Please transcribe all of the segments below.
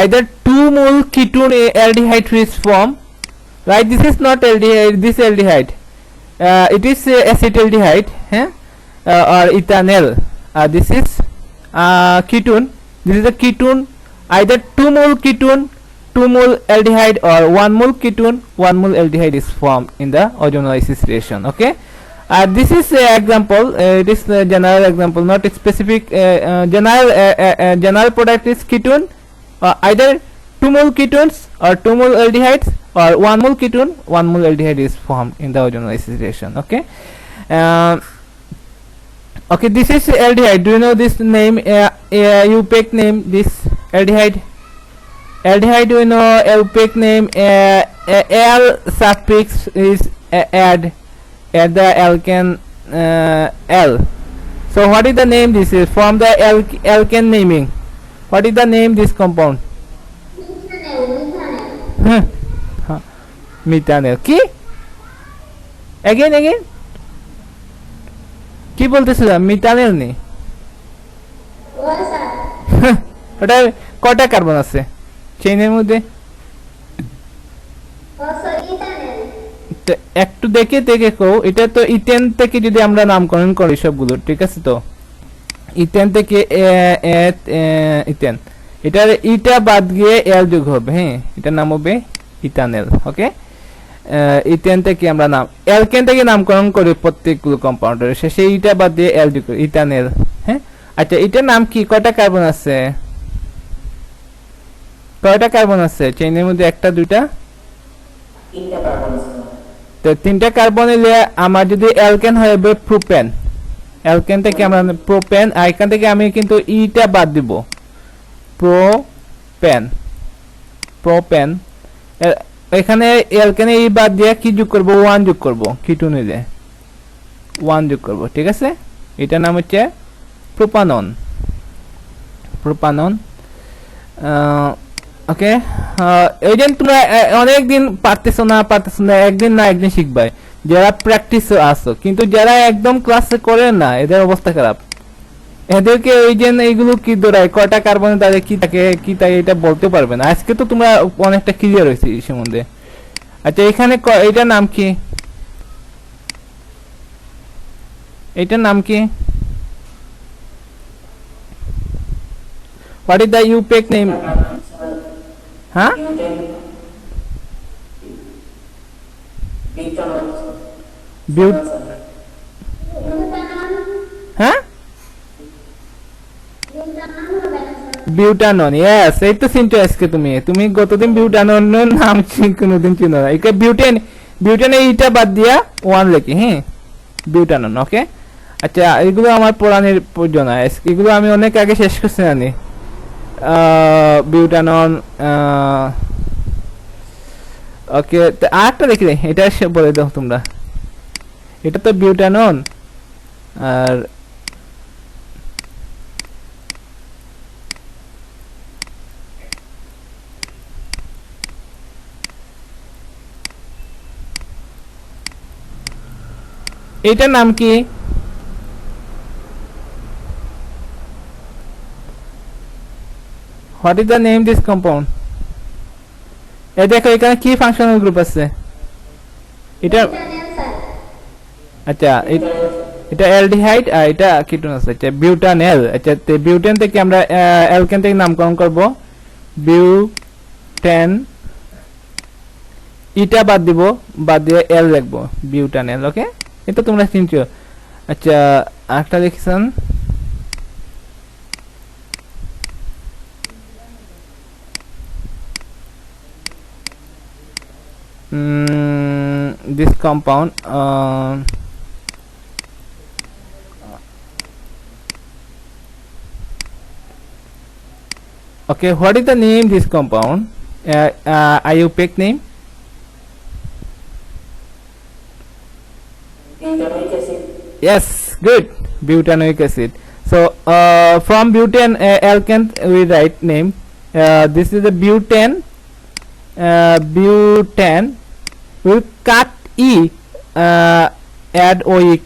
either 2 mole ketone aldehyde is formed, right? This is not aldehyde, this aldehyde, it is acetaldehyde, or ethanol. This is ketone, this is a ketone, either 2 mole ketone 2 mole aldehyde or 1 mole ketone 1 mole aldehyde is formed in the ozonolysis reaction. Okay, this is example, it is general example, not specific. General product is ketone, either 2 mole ketones or 2 mole aldehydes or 1 mole ketone 1 mole aldehyde is formed in the ozonolysis reaction. Okay, okay, this is aldehyde. Do you know this name, opaque name, this aldehyde? Aldehyde, you know, opaque name, L suffix is add the alkane L. So what is the name? This is from the alkane naming. What is the name this compound? Methanol. কি again কি বলতেছিলাম? Methanol নেই, ওটা কয়টা carbon আছে চেইনের মধ্যে? একটু দেখে কও। এটা তো ইথেন থেকে যদি আমরা নামকরণ করি সবগুলো, ঠিক আছে? তো ইথেন থেকে ইথেন, এটার ইটা বাদ গিয়ে এল যোগ হবে, হ্যাঁ, এটার নাম হবে ইথানল। ওকে, ইথেন থেকে আমরা অ্যালকেন থেকে নামকরণ করি প্রত্যেকগুলো কম্পাউন্ডের শেষে ইটা বাদ দিয়ে এল যোগ করি, ইথানল। হ্যাঁ, আচ্ছা, এটার নাম কি? কয়টা কার্বন আছে? কয়টা কার্বন আছে চেইনের মধ্যে? একটা, দুইটা, তিনটা কার্বন আছে। তো তিনটা কার্বন এলে আমার যদি অ্যালকেন হবে প্রোপেন, অ্যালকেন থেকে আমরা প্রোপেন, আর এখান থেকে আমি কিন্তু ইটা বাদ দিব, প্রোপেন। এখানে অ্যালকেনে ই বাদ দিয়ে কি যোগ করব? 1 যোগ করব, কিটোন নিলে 1 যোগ করব, ঠিক আছে? এটার নাম হচ্ছে প্রোপানন। ওকে, এই যে তোমরা অনেকদিন পারতেছো না, একদিন না একদিন শিখবাই, যারা প্র্যাকটিস আসো, কিন্তু যারা একদম ক্লাসে করে না এদের অবস্থা খারাপ। এদেরকে ওই যে এইগুলো কি দৌড়ায়, কয়টা কার্বনে তাদের কি থাকে এটা বলতে পারবে না। আজকে তো তোমরা অনেকটা ক্লিয়ার হয়েছে এই সম্বন্ধে। আচ্ছা, এখানে এটার নাম কি? এটার নাম কি? What is the IUPAC name? হ্যাঁ, হ্যাঁ, বিউটানন। ইয়েস, এই তো চিনছো আজকে তুমি গতদিন বিউটাননের নাম কোনোদিন চিনো না। একে বিউটেনে এইটা বাদ দিয়া 1 লেখি, হ্যাঁ, বিউটানন। ওকে, আচ্ছা, এগুলো আমার পড়ানোর প্রয়োজন, এগুলো আমি অনেক আগে শেষ করছি জানি। বিউটানন। ওকে, আরেকটা দেখি, এটা বলে দাও তোমরা। এটা তো বিউটানন, আর এটার নাম কি? What is the name this compound? এই দেখো এখানে কি ফাংশনাল গ্রুপ আছে এটা? আচ্ছা, এটা অ্যালডিহাইড আর এটা কিটোন আছে। আচ্ছা, বিউটানল। আচ্ছা, বিউটেন থেকে আমরা অ্যালকেন থেকে নামকরণ করব, বিউটেন, ইটা বাদ দিব, বাদ দিয়ে এল লিখবো, বিউটানল। ওকে, এটা তোমরা চিনছো। আচ্ছা, আরেকটা লিখছেন, this compound, okay, what is the name this compound? IUPAC name? Yes, good, butanoic acid. So from butane alkane we write name, this is the butane. Butane, we cut E, add oic,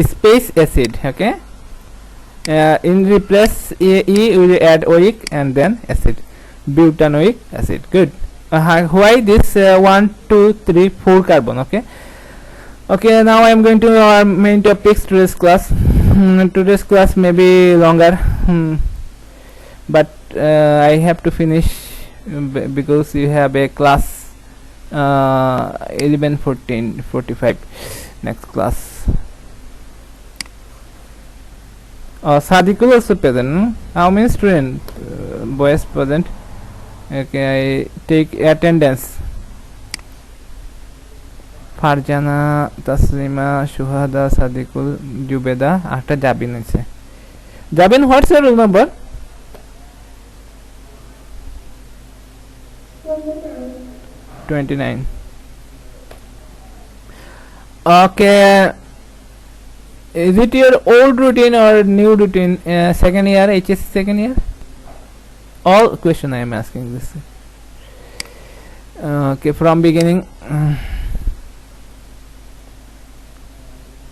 space acid. Okay, in replace E we will add oic and then acid, butanoic acid. Good. Why this 1 2 3 4 carbon? Okay, now I am going to our main topics today's class. Today's class may be longer, but I have to finish because you have a class 11:45 next class. Sadikul also present. How many students? Boys present. Okay, I take attendance. Farjana, Taslima, Shuhada, Sadikul, Jubeda. After Jabin, I say. Jabin, what's your roll number? 29. Okay. Is it your old routine or new routine? Second year, HSC second year? All question I am asking this. Okay, from beginning.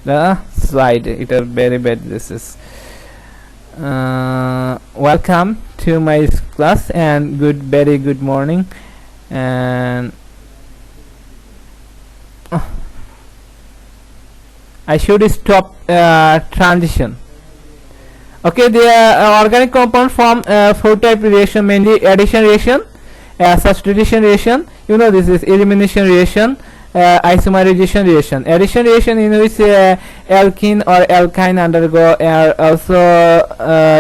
The slide, it is very bad. This is welcome to my class and very good morning. And I should stop transition. Okay, the organic compound form 4 type reaction, mainly addition reaction, substitution reaction. You know, this is elimination reaction, isomerization reaction. Addition reaction in which alkene or alkyne undergo, also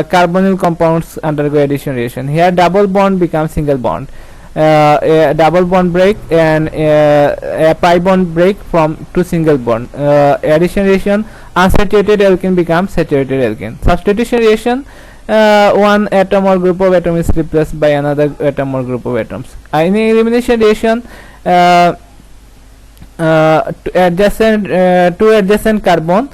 carbonyl compounds undergo addition reaction. Here double bond becomes single bond. A double bond break and a pi bond break from two single bond. Addition reaction, unsaturated alkene becomes saturated alkene. Substitution reaction, one atom or group of atoms is replaced by another atom or group of atoms. In elimination reaction, two adjacent carbon,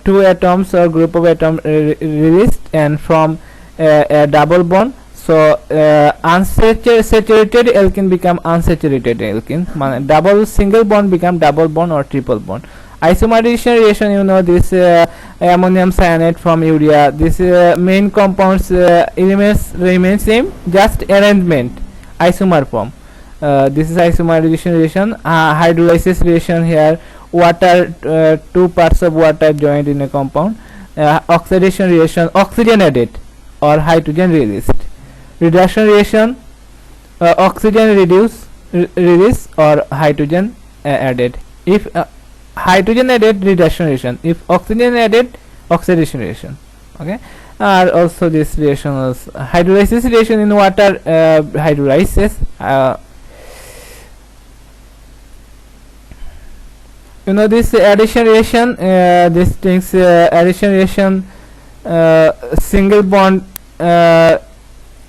two atoms or group of atoms released and from a double bond. So unsaturated alkene become unsaturated alkene. Double single bond become double bond or triple bond. Isomerization reaction, you know, this ammonium cyanide from urea. This main compounds elements remain same, just arrangement, isomer form. This is isomerization reaction. Hydrolysis reaction, here water, two parts of water joined in a compound. Oxidation reaction, oxygen added or hydrogen released. Reduction reaction, oxygen release or hydrogen added. If hydrogen added, reduction reaction. If oxygen added, oxidation reaction. Okay, also this reaction is hydrolysis reaction in water, hydrolysis. You know, this addition reaction, this things addition reaction, single bond,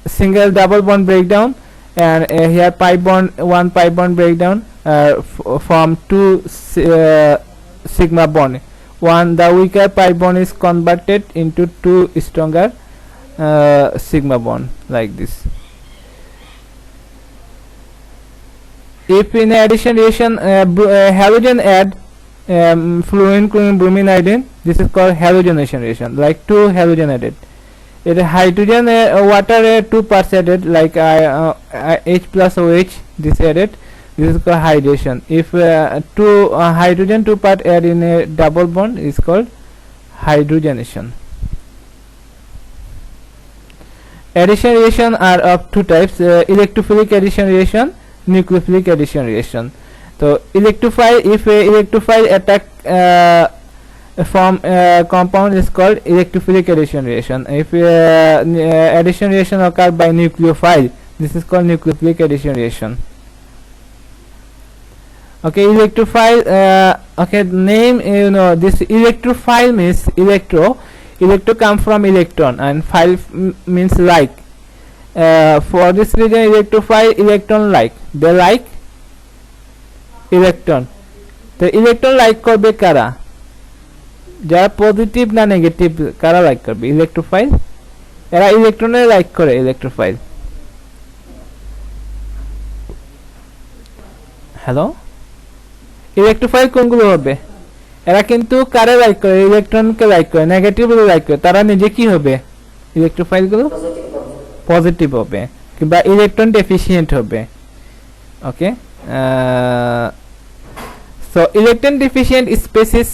single double bond breakdown, and here one pi bond breakdown from two sigma bond. The weaker pi bond is converted into two stronger sigma bond, like this. If in addition reaction halogen add fluorine, chlorine, bromine, iodine, this is called halogenation reaction, like two halogen added. It hydrogen water 2 parts added, like H plus OH, this added, this is called hydration. If two hydrogen 2 part add in a double bond, is called hydrogenation. Addition reaction are of two types, electrophilic addition reaction, nucleophilic addition reaction. So electrophile, if electrophile attack from compound is called electrophilic addition reaction. If addition reaction occur by nucleophile, this is called nucleophilic addition reaction. Okay, electrophile, okay, name, you know, this electrophile means electro come from electron, and phile means like. For this reason electrophile, electron like, they like electron. The electron like korbe kara, যারা positive না negative, কারা like করবে? Electrophile, এরা ইলেকট্রনে like করে, electrophile. Hello, electrophile কোনগুলো হবে? এরা কিন্তু কারে লাইক করে, ইলেকট্রনকে লাইক করে, নেগেটিভলি লাইক করে। তারা নিজে কি হবে, ইলেকট্রোফাইলগুলো পজিটিভ হবে কিংবা ইলেকট্রন ডেফিসিয়েন্ট হবে। ওকে, so electron deficient species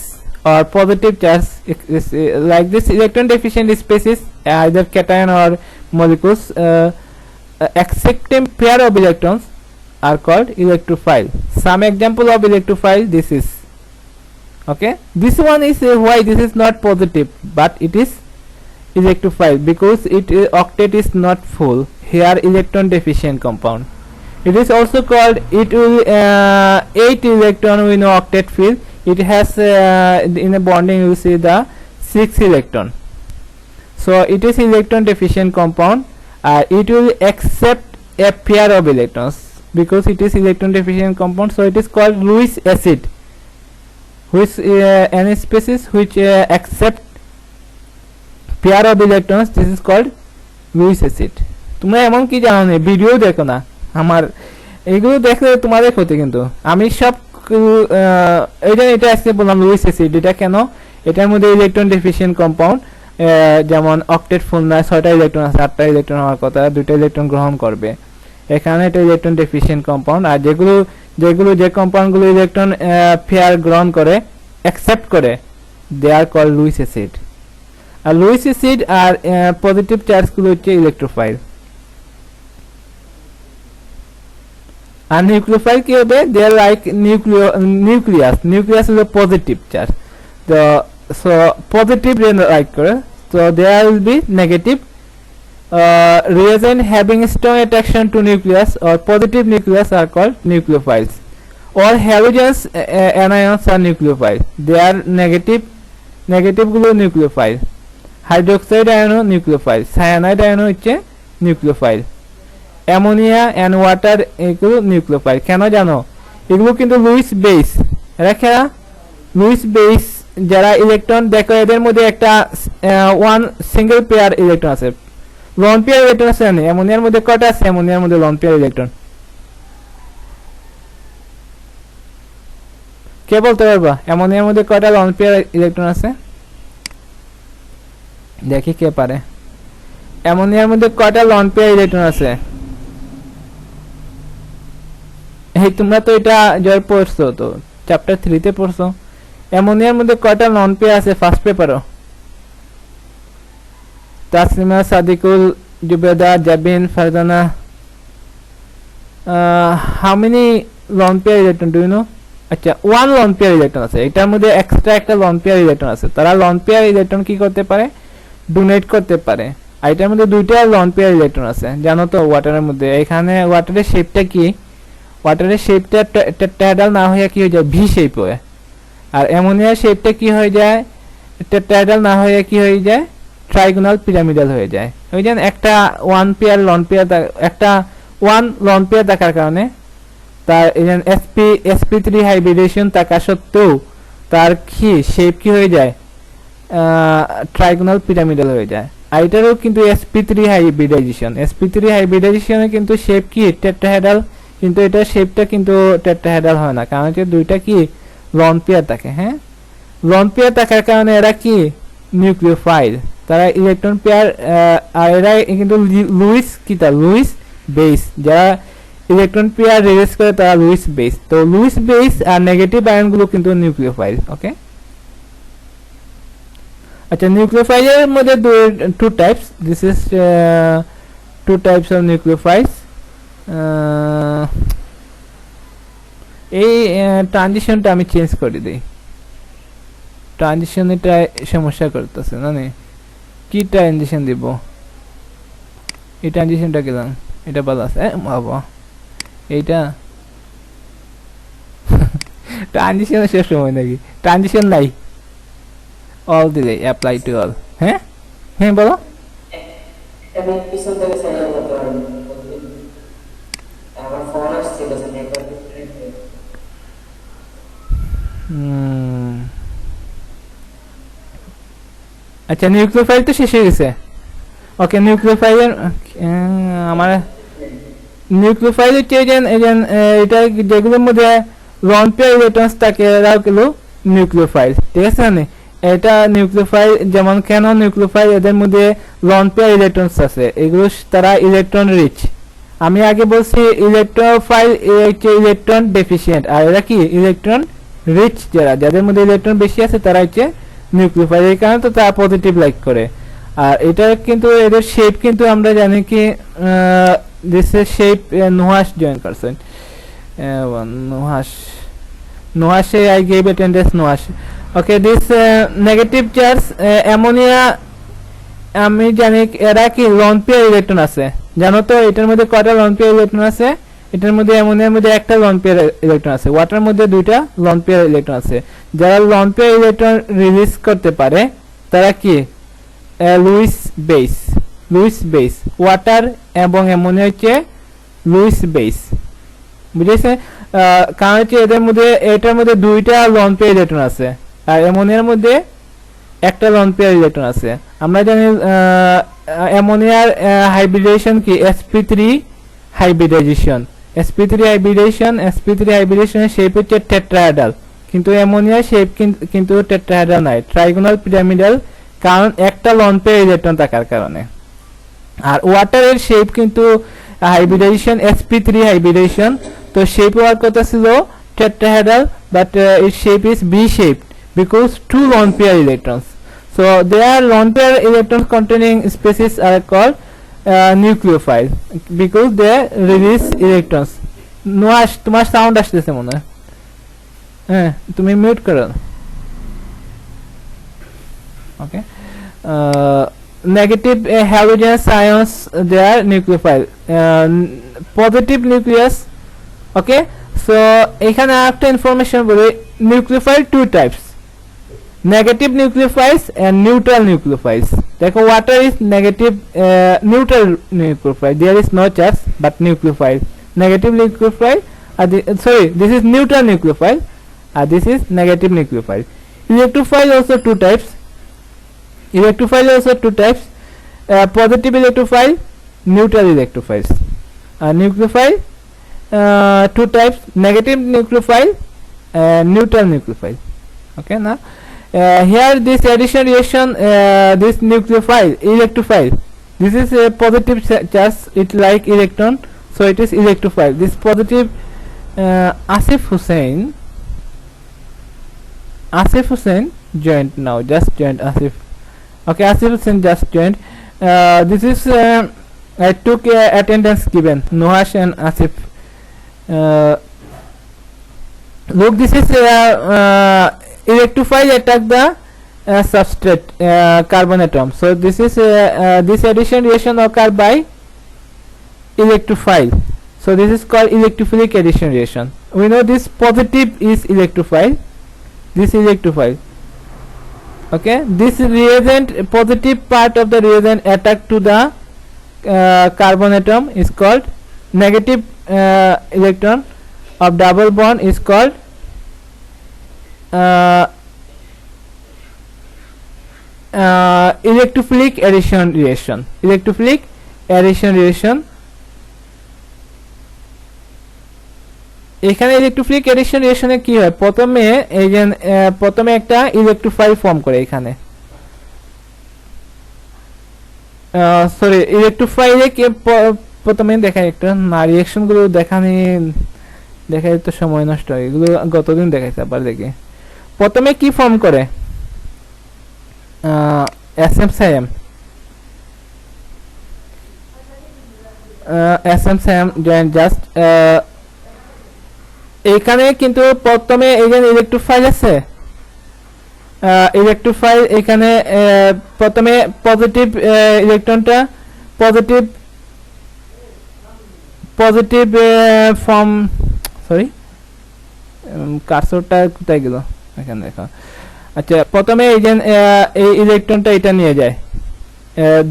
or positive charge like this electron deficient species either cation or molecules accepting pair of electrons are called electrophile. Some example of electrophile this is, okay, this one is why this is not positive but it is electrophile because it octet is not full, here electron deficient compound. It is also called, it will 8 electron with no octet field. It has in a bonding you see the 6 electron, so it is electron deficient compound. It will accept a pair of electrons because it is electron deficient compound, so it is called Lewis acid, which any species which accept pair of electrons, this is called Lewis acid. তোমরা এমন কি জানো না, video দেখো না আমার, এগুলো দেখলে তোমাদের ক্ষতি। কিন্তু আমি সব এটা আজকে বললাম লুইস অ্যাসিড, এটা কেন, এটার মধ্যে ইলেকট্রন ডেফিসিয়েন্ট কম্পাউন্ড, যেমন অক্টেট ফুল না, 6টা ইলেকট্রন আছে, 8টা ইলেকট্রন হওয়ার কথা, 2টা ইলেকট্রন গ্রহণ করবে, এখানে এটা ইলেকট্রন ডেফিসিয়েন্ট কম্পাউন্ড। আর যে কম্পাউন্ডগুলো ইলেকট্রন পেয়ার গ্রহণ করে, অ্যাকসেপ্ট করে, দে আর কল লুইস অ্যাসিড। আর লুইস অ্যাসিড আর পজিটিভ চার্জগুলো হচ্ছে ইলেকট্রোফাইল। আর নিউক্লিওফাইল কি হবে, দে আর লাইক নিউক্লিয়াস হলো পজিটিভ চার্জ, তো সো পজিটিভ লাইক করে, so there will be negative reagent having strong attraction to nucleus or positive nucleus are called nucleophiles. All halogens anions are nucleophiles, they are negative গুলো nucleophile, hydroxide ion nucleophile, cyanide ion হচ্ছে nucleophile, ammonia and water এগুলো nucleophile. কেন জানো, এগুলো কিন্তু Lewis base, এরা Luis base যারা electron দেখো, এদের মধ্যে একটা ওয়ান সিঙ্গেল পেয়ার ইলেকট্রন আছে, লন পেয়ার ইলেকট্রন আছে না, অ্যামোনিয়ার মধ্যে কটা আছে, অ্যামোনিয়ার মধ্যে লন পেয়ার ইলেকট্রন, কে বলতে পারবা অ্যামোনিয়ার মধ্যে কটা লন পেয়ার ইলেকট্রন আছে, দেখি কে পারে, অ্যামোনিয়ার মধ্যে কটা লন পেয়ার ইলেকট্রন আছে। এই তোমরা তো এটা জয় পড়ছো, তো চ্যাপ্টার 3 তে পড়ছো, অ্যামোনিয়ার মধ্যে কয়টা নন পেয়ার আছে ফার্স্ট পেপারও, Taslima, Sadikul, Jubeda, Jabin, Farzana, how many lone pair electron do you know? আচ্ছা, 1 লন পেয়ার ইলেকট্রন আছে, এটার মধ্যে এক্সট্রা একটা লন পেয়ার ইলেকট্রন আছে, তারা লন পেয়ার ইলেকট্রন কি করতে পারে, ডোনেট করতে পারে। আর এটার মধ্যে 2টা লন পেয়ার ইলেকট্রন আছে, জানো তো ওয়াটারের মধ্যে, এখানে ওয়াটারের শেপটা কি, ওয়াটারের শেপটা টেট্রাহেড্রাল না হয়ে কি হয়ে যায়, ভি শেপ হয়। আর অ্যামোনিয়ার শেপটা কি হয়ে যায়, টেট্রাহেড্রাল না হয়ে কি হয়ে যায়, ট্রাইগোনাল পিরামিডাল হয়ে যায়। ওই যে একটা 1 পেয়ার লন পেয়ার, একটা 1 লন পেয়ার থাকার কারণে তার sp3 হাইব্রিডেশন থাকা সত্ত্বেও তার কি শেপ কি হয়ে যায়, ট্রাইগোনাল পিরামিডাল হয়ে যায়। আর এটারও কিন্তু sp3 হাইব্রিডাইজেশনে কিন্তু শেপ কি টেট্রাহেড্রাল, কিন্তু এটা শেপটা কিন্তু টেট্রাহেড্রাল হয় না, কারণ হচ্ছে 2টা কি লন পেয়ার থাকে। হ্যাঁ, লন পেয়ার থাকার কারণে এরা কি নিউক্লিওফাইল, তারা ইলেকট্রন পেয়ার, আর এরা কিন্তু লুইস বেস, যারা ইলেকট্রন পেয়ার রিলিজ করে তারা লুইস বেস। তো লুইস বেস আর নেগেটিভ আয়নগুলো কিন্তু নিউক্লিওফাইল। ওকে, আচ্ছা, নিউক্লিওফাইলের মধ্যে 2 types, this is 2 types of nucleophiles. এই ট্রানজিশনটা আমি চেঞ্জ করে দিই, ট্রানজিশন এটা সমস্যা করতেছে না, কি ট্রানজিশন দিব, এই ট্রানজিশনটা গেলাম, এটা ভালো আছে, বাবা এইটা ট্রানজিশন শেষ সময় নাকি, ট্রানজিশন নাই, অল দিলে অ্যাপ্লাই টু অল। হ্যাঁ হ্যাঁ বলো, আচ্ছা, নিউক্লিওফাইল তো শেষ হয়ে গেছে। ওকে, নিউক্লিওফাইলের আমার নিউক্লিওফাইল হচ্ছে এটা যেগুলোর মধ্যে লন পেয়ার ইলেকট্রনস থাকে, এরাও কিন্তু নিউক্লিওফাইল, ঠিক আছে না? এটা নিউক্লিওফাইল, যেমন কেন নিউক্লিওফাইল, এদের মধ্যে লন পেয়ার ইলেকট্রনস আছে, এগুলো তারা ইলেকট্রন রিচ। আমি আগে বলছি ইলেকট্রোফাইল হচ্ছে ইলেকট্রন ডেফিসিয়েন্ট, আর এরা কি ইলেকট্রন রিচ, যাদের মধ্যে ইলেকট্রন বেশি আছে তারা হচ্ছে নিউক্লিওফাইল। এই কারণে তো তারা পজিটিভ লাইক করে। আর এটা কিন্তু এদের শেপ কিন্তু আমরা জানি কি this is shape Nuhas join করছেন, নুহাসে I gave attendance Nuhas. Okay, this negative charge ammonia, আমি জানি এরা কি লন পেয়ার ইলেকট্রন আছে, জানো তো এটার মধ্যে কয়টা লন পেয়ার ইলেকট্রন আছে? এটার মধ্যে অ্যামোনিয়ার মধ্যে একটা লন পেয়ার ইলেকট্রন আছে, ওয়াটার মধ্যে দুইটা লন পেয়ার ইলেকট্রন আছে। যারা লন পেয়ার ইলেকট্রন রিলিজ করতে পারে তারা কি Luis base, Luis base. Water এবং অ্যামোনিয়া হচ্ছে লুইস বেস, বুঝেছে? কারণ হচ্ছে এদের মধ্যে, এটার মধ্যে দুইটা লন পেয়ার ইলেকট্রন আছে আর অ্যামোনিয়ার মধ্যে একটা লন পেয়ার ইলেকট্রন আছে। আমরা জানি অ্যামোনিয়ার হাইব্রিডেশন কি sp3 hybridisation, sp3 hybridisation, sp3 হাইব্রিডেশনের শেপ হচ্ছে টেট্রাহেড্রাল, কিন্তু অ্যামোনিয়ার শেপ কিন্তু টেট্রাহেড্রাল নয়, ট্রাইগোনাল পিরামিডাল, কারণ একটা লন পেয়ার ইলেকট্রন থাকার কারণে। আর ওয়াটারের শেপ কিন্তু হাইব্রিডাইজেশন sp3 হাইব্রিডেশন, তো শেপ ওয়ার কথা ছিল tetrahedral, but its shape is B-shaped because two lone pair electrons. So their lone pair electrons containing species are called nucleophile because they release electrons. নোয়াস, তোমার sound আসতেছে মনে হয়, হ্যাঁ তুমি মিউট করো। Okay, negative halogenous ions, they are nucleophile. Positive nucleus, okay. So এখানে একটা information বলি, nucleophile two types, negative nucleophiles and neutral nucleophiles. দেখো water is negative neutral nucleophile, there is no charge but nucleophile, negative nucleophile, sorry, this is neutral nucleophile and this is negative nucleophile. Electrophile also two types, electrophile also two types, positive electrophile, neutral electrophiles. Nucleophile two types, negative nucleophile and neutral nucleophile. Okay, now here this addition reaction, this nucleophile, electrophile, this is a positive charge, it like electron, so it is electrophile. This positive Asif Hussain joined now, just joined Asif. Okay, Asif Hussain just joined. This is I took attendance given, Nuhash and Asif. Look, this is electrophile attack the substrate carbon atom. So this is this addition reaction occur by electrophile. So this is called electrophilic addition reaction. We know this positive is electrophile, this electrophile. Okay, this reagent, positive part of the reagent attack to the carbon atom is called negative electron of double bond is called electrophilic addition reaction, electrophilic addition reaction. এখানে electrophilic addition রিঅ্যাকশনে কি হয়, প্রথমে এই যে প্রথমে একটা electrophile form করে, এখানে সরি ইলেকট্রোফাইলে কি প্রথমে দেখাই, একটা না রিঅ্যাকশন গুলো দেখাই তো সময় নষ্ট হয়, এগুলো গতদিন দেখাইছে, আবার দেখি। প্রথমে কি ফর্ম করে SMSIM, জাস্ট এখানে কিন্তু প্রথমে এই যে ইলেকট্রোফাইল আছে, ইলেকট্রোফাইল এখানে প্রথমে পজিটিভ ইলেকট্রনটা পজিটিভ ফর্ম, সরি কার্সরটা কোথায় গেল, এখানে দেখো। আচ্ছা, প্রথমে এই যে এই ইলেকট্রনটা এটা নিয়ে যায়,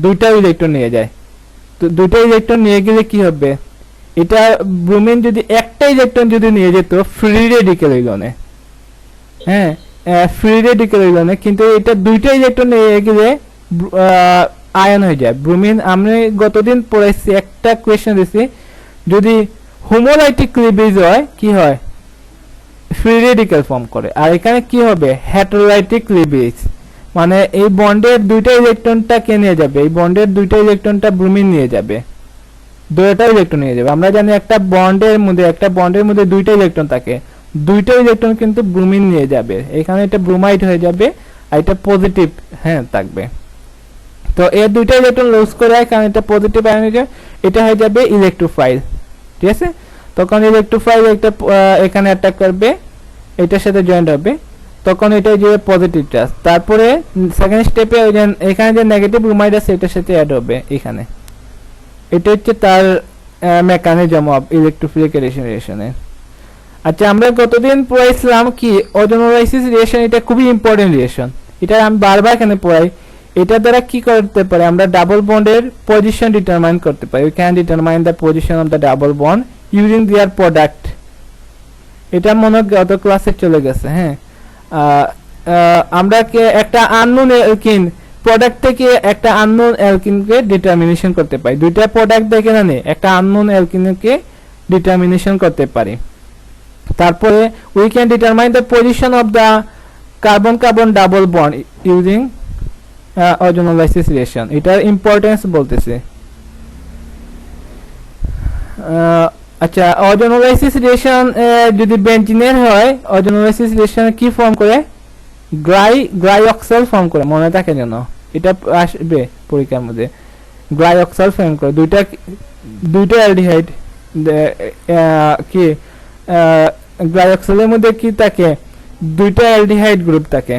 দুইটা ইলেকট্রন নিয়ে যায়, তো দুইটা ইলেকট্রন নিয়ে গেলে কি হবে, এটা ব্রোমিন যদি একটা ইলেকট্রন যদি নিয়ে যেত ফ্রি রেডিক্যাল হইলনে, হ্যাঁ ফ্রি রেডিক্যাল হইলনে, কিন্তু এটা দুইটা ইলেকট্রন নিয়ে গেলে আয়ন হয়ে যায় ব্রোমিন। আমি গতদিন পড়াইছি, একটা কোয়েশ্চেন দিছি, যদি হোমোলাইটিক ক্লিভেজ হয় কি হয়, ফ্রি রেডিক্যাল ফর্ম করে। আর এখানে কি হবে, হেটারোলাইটিক লিভেজ, মানে এই বন্ডের দুইটা ইলেকট্রনটা কে নিয়ে যাবে, এই বন্ডের দুইটা ইলেকট্রনটা ব্রোমিন নিয়ে যাবে, দুইটা ইলেকট্রন নিয়ে যাবে। আমরা জানি একটা বন্ডের মধ্যে দুইটা ইলেকট্রন থাকে, দুইটা ইলেকট্রন কিন্তু ব্রোমিন নিয়ে যাবে, এখানে এটা ব্রোমাইড হয়ে যাবে আর এটা পজিটিভ থাকবে। তো এর দুইটা ইলেকট্রন লুজ করে কারণ এটা পজিটিভ আয়ন, এটা হয়ে যাবে ইলেকট্রোফাইল, ঠিক আছে। তখন ইলেকট্রোফাইল একটা এখানে অ্যাটাক করবে, এটার সাথে জয়েন্ট হবে, তখন এটা যে পজিটিভ চার্জ, তারপরে সেকেন্ড স্টেপে এখানে যে নেগেটিভ ব্রোমাইড আছে এটার সাথে অ্যাড হবে এখানে। এটা হচ্ছে তার মেকানিজম অফ ইলেকট্রোফিলিক রিলেশনের। আচ্ছা, আমরা গতদিন পড়াইছিলাম কি ওজোনোলাইসিস রিলেশন, এটা খুবই ইম্পর্টেন্ট রিলেশন, এটা আমি বারবার এখানে পড়াই। এটা দ্বারা কি করতে পারে, আমরা ডাবল বন্ডের পজিশন ডিটারমাইন করতে পারি। We can determine the position of the double bond using their product. এটা মনে হয় গত ক্লাসে চলে গেছে। আমরা একটা আননোন অ্যালকিন প্রোডাক্ট থেকে একটা আননোন অ্যালকিনকে ডিটারমিনেশন করতে পারি। দুইটা প্রোডাক্ট দেখে না একটা আননোন অ্যালকিনকে ডিটারমিনেশন করতে পারি। তারপরে we can determine the position of the carbon carbon double bond using ozonolysis relation. এটার ইম্পর্টেন্স বলতেছে। আচ্ছা, ওজোনোলাইসিস রিলেশন যদি বেঞ্জিনের হয়, ওজোনোলাইসিস রিলেশন কি ফর্ম করে, গ্লাইঅক্সাল ফর্ম করে, মনে থাকে যেন, এটা আসবে পরীক্ষার মধ্যে। গ্লাইঅক্সাল ফর্ম করে, দুইটা অ্যালডিহাইড কি গ্লাইঅক্সালের মধ্যে কি থাকে, দুইটা অ্যালডিহাইড গ্রুপ থাকে।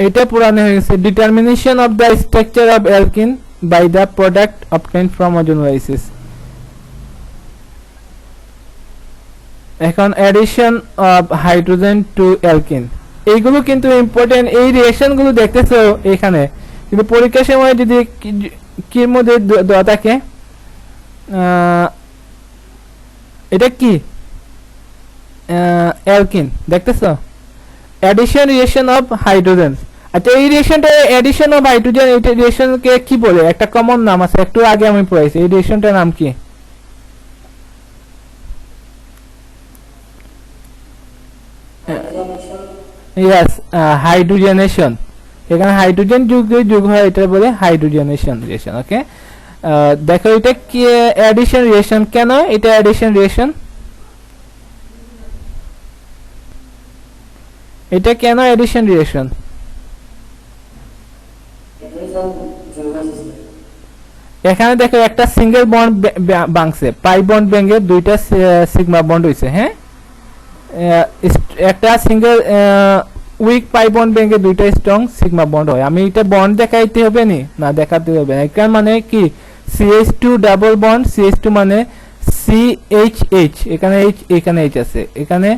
এটা পুরানো হয়ে গেছে। Determination of the structure of alkene by the product obtained from ozonolysis. এখন addition of hydrogen to alkene, এইগুলো কিন্তু ইম্পর্টেন্ট। এই রিঅ্যাকশনগুলো দেখতেছো এখানে, কিন্তু পরীক্ষার সময় যদি কির মধ্যে দেওয়া থাকে, এটা কি অ্যালকিন দেখতেছো, অ্যাডিশন রিঅ্যাকশন অফ হাইড্রোজেন। আচ্ছা, এই রিঅ্যাকশনটা অ্যাডিশন অফ হাইড্রোজেন, এটা রিঅ্যাকশনকে কি বলে, একটা কমন নাম আছে, একটু আগে আমি পড়াইছি। এই রিঅ্যাকশনটার নাম কি? Yes, hydrogenation. এখানে হাইড্রোজেন যুগ হয়, এটা বলে হাইড্রোজেনেশন রিঅ্যাকশন। ওকে, দেখো এটা কি অ্যাডিশন রিঅ্যাকশন। কেন এটা অ্যাডিশন রিঅ্যাকশন, এটা কেন অ্যাডিশন রিঅ্যাকশন? এখানে দেখো একটা সিঙ্গেল বন্ড ভাঙছে, পাই বন্ড ভেঙে দুইটা সিগমা বন্ড হইছে। একটা সিঙ্গেল উইক পাই বন্ড ভেঙে দুইটা স্ট্রং সিগমা বন্ড হয়। আমি এটা বন্ড দেখাইতে হবে না দেখাতে হবে না। এখানে মানে কি CH2 ডাবল বন্ড, CH2 মানে CHH, এখানে H, এখানে H আছে, এখানে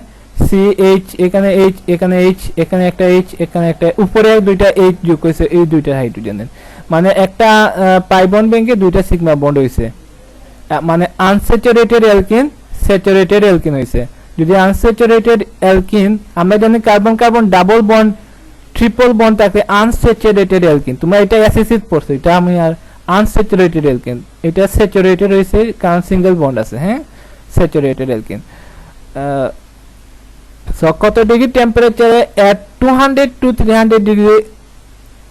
CH, এখানে H, এখানে H, এখানে একটা H, এখানে একটা, উপরে দুইটা H যোগ হয়েছে এই দুইটা হাইড্রোজেনের, মানে একটা পাই বন্ড ভেঙে দুইটা সিগমা বন্ড হয়েছে, মানে আনস্যাচুরেটেড অ্যালকিন স্যাচুরেটেড অ্যালকিন হয়েছে। যদি আনস্যাচুরেটেড অ্যালকিন, আমরা জানি carbon carbon double bond triple bond থাকে আনস্যাচুরেটেড অ্যালকিন, তোমরা এটা অ্যাসিড পড়ছো, এটা আমি আর আনস্যাচুরেটেড অ্যালকিন, এটা স্যাচুরেটেড হয়েছে কারণ সিঙ্গেল বন্ড আছে। Saturated alkyne. সো কত ডিগ্রি টেম্পারেচারে at 200 to 300 degree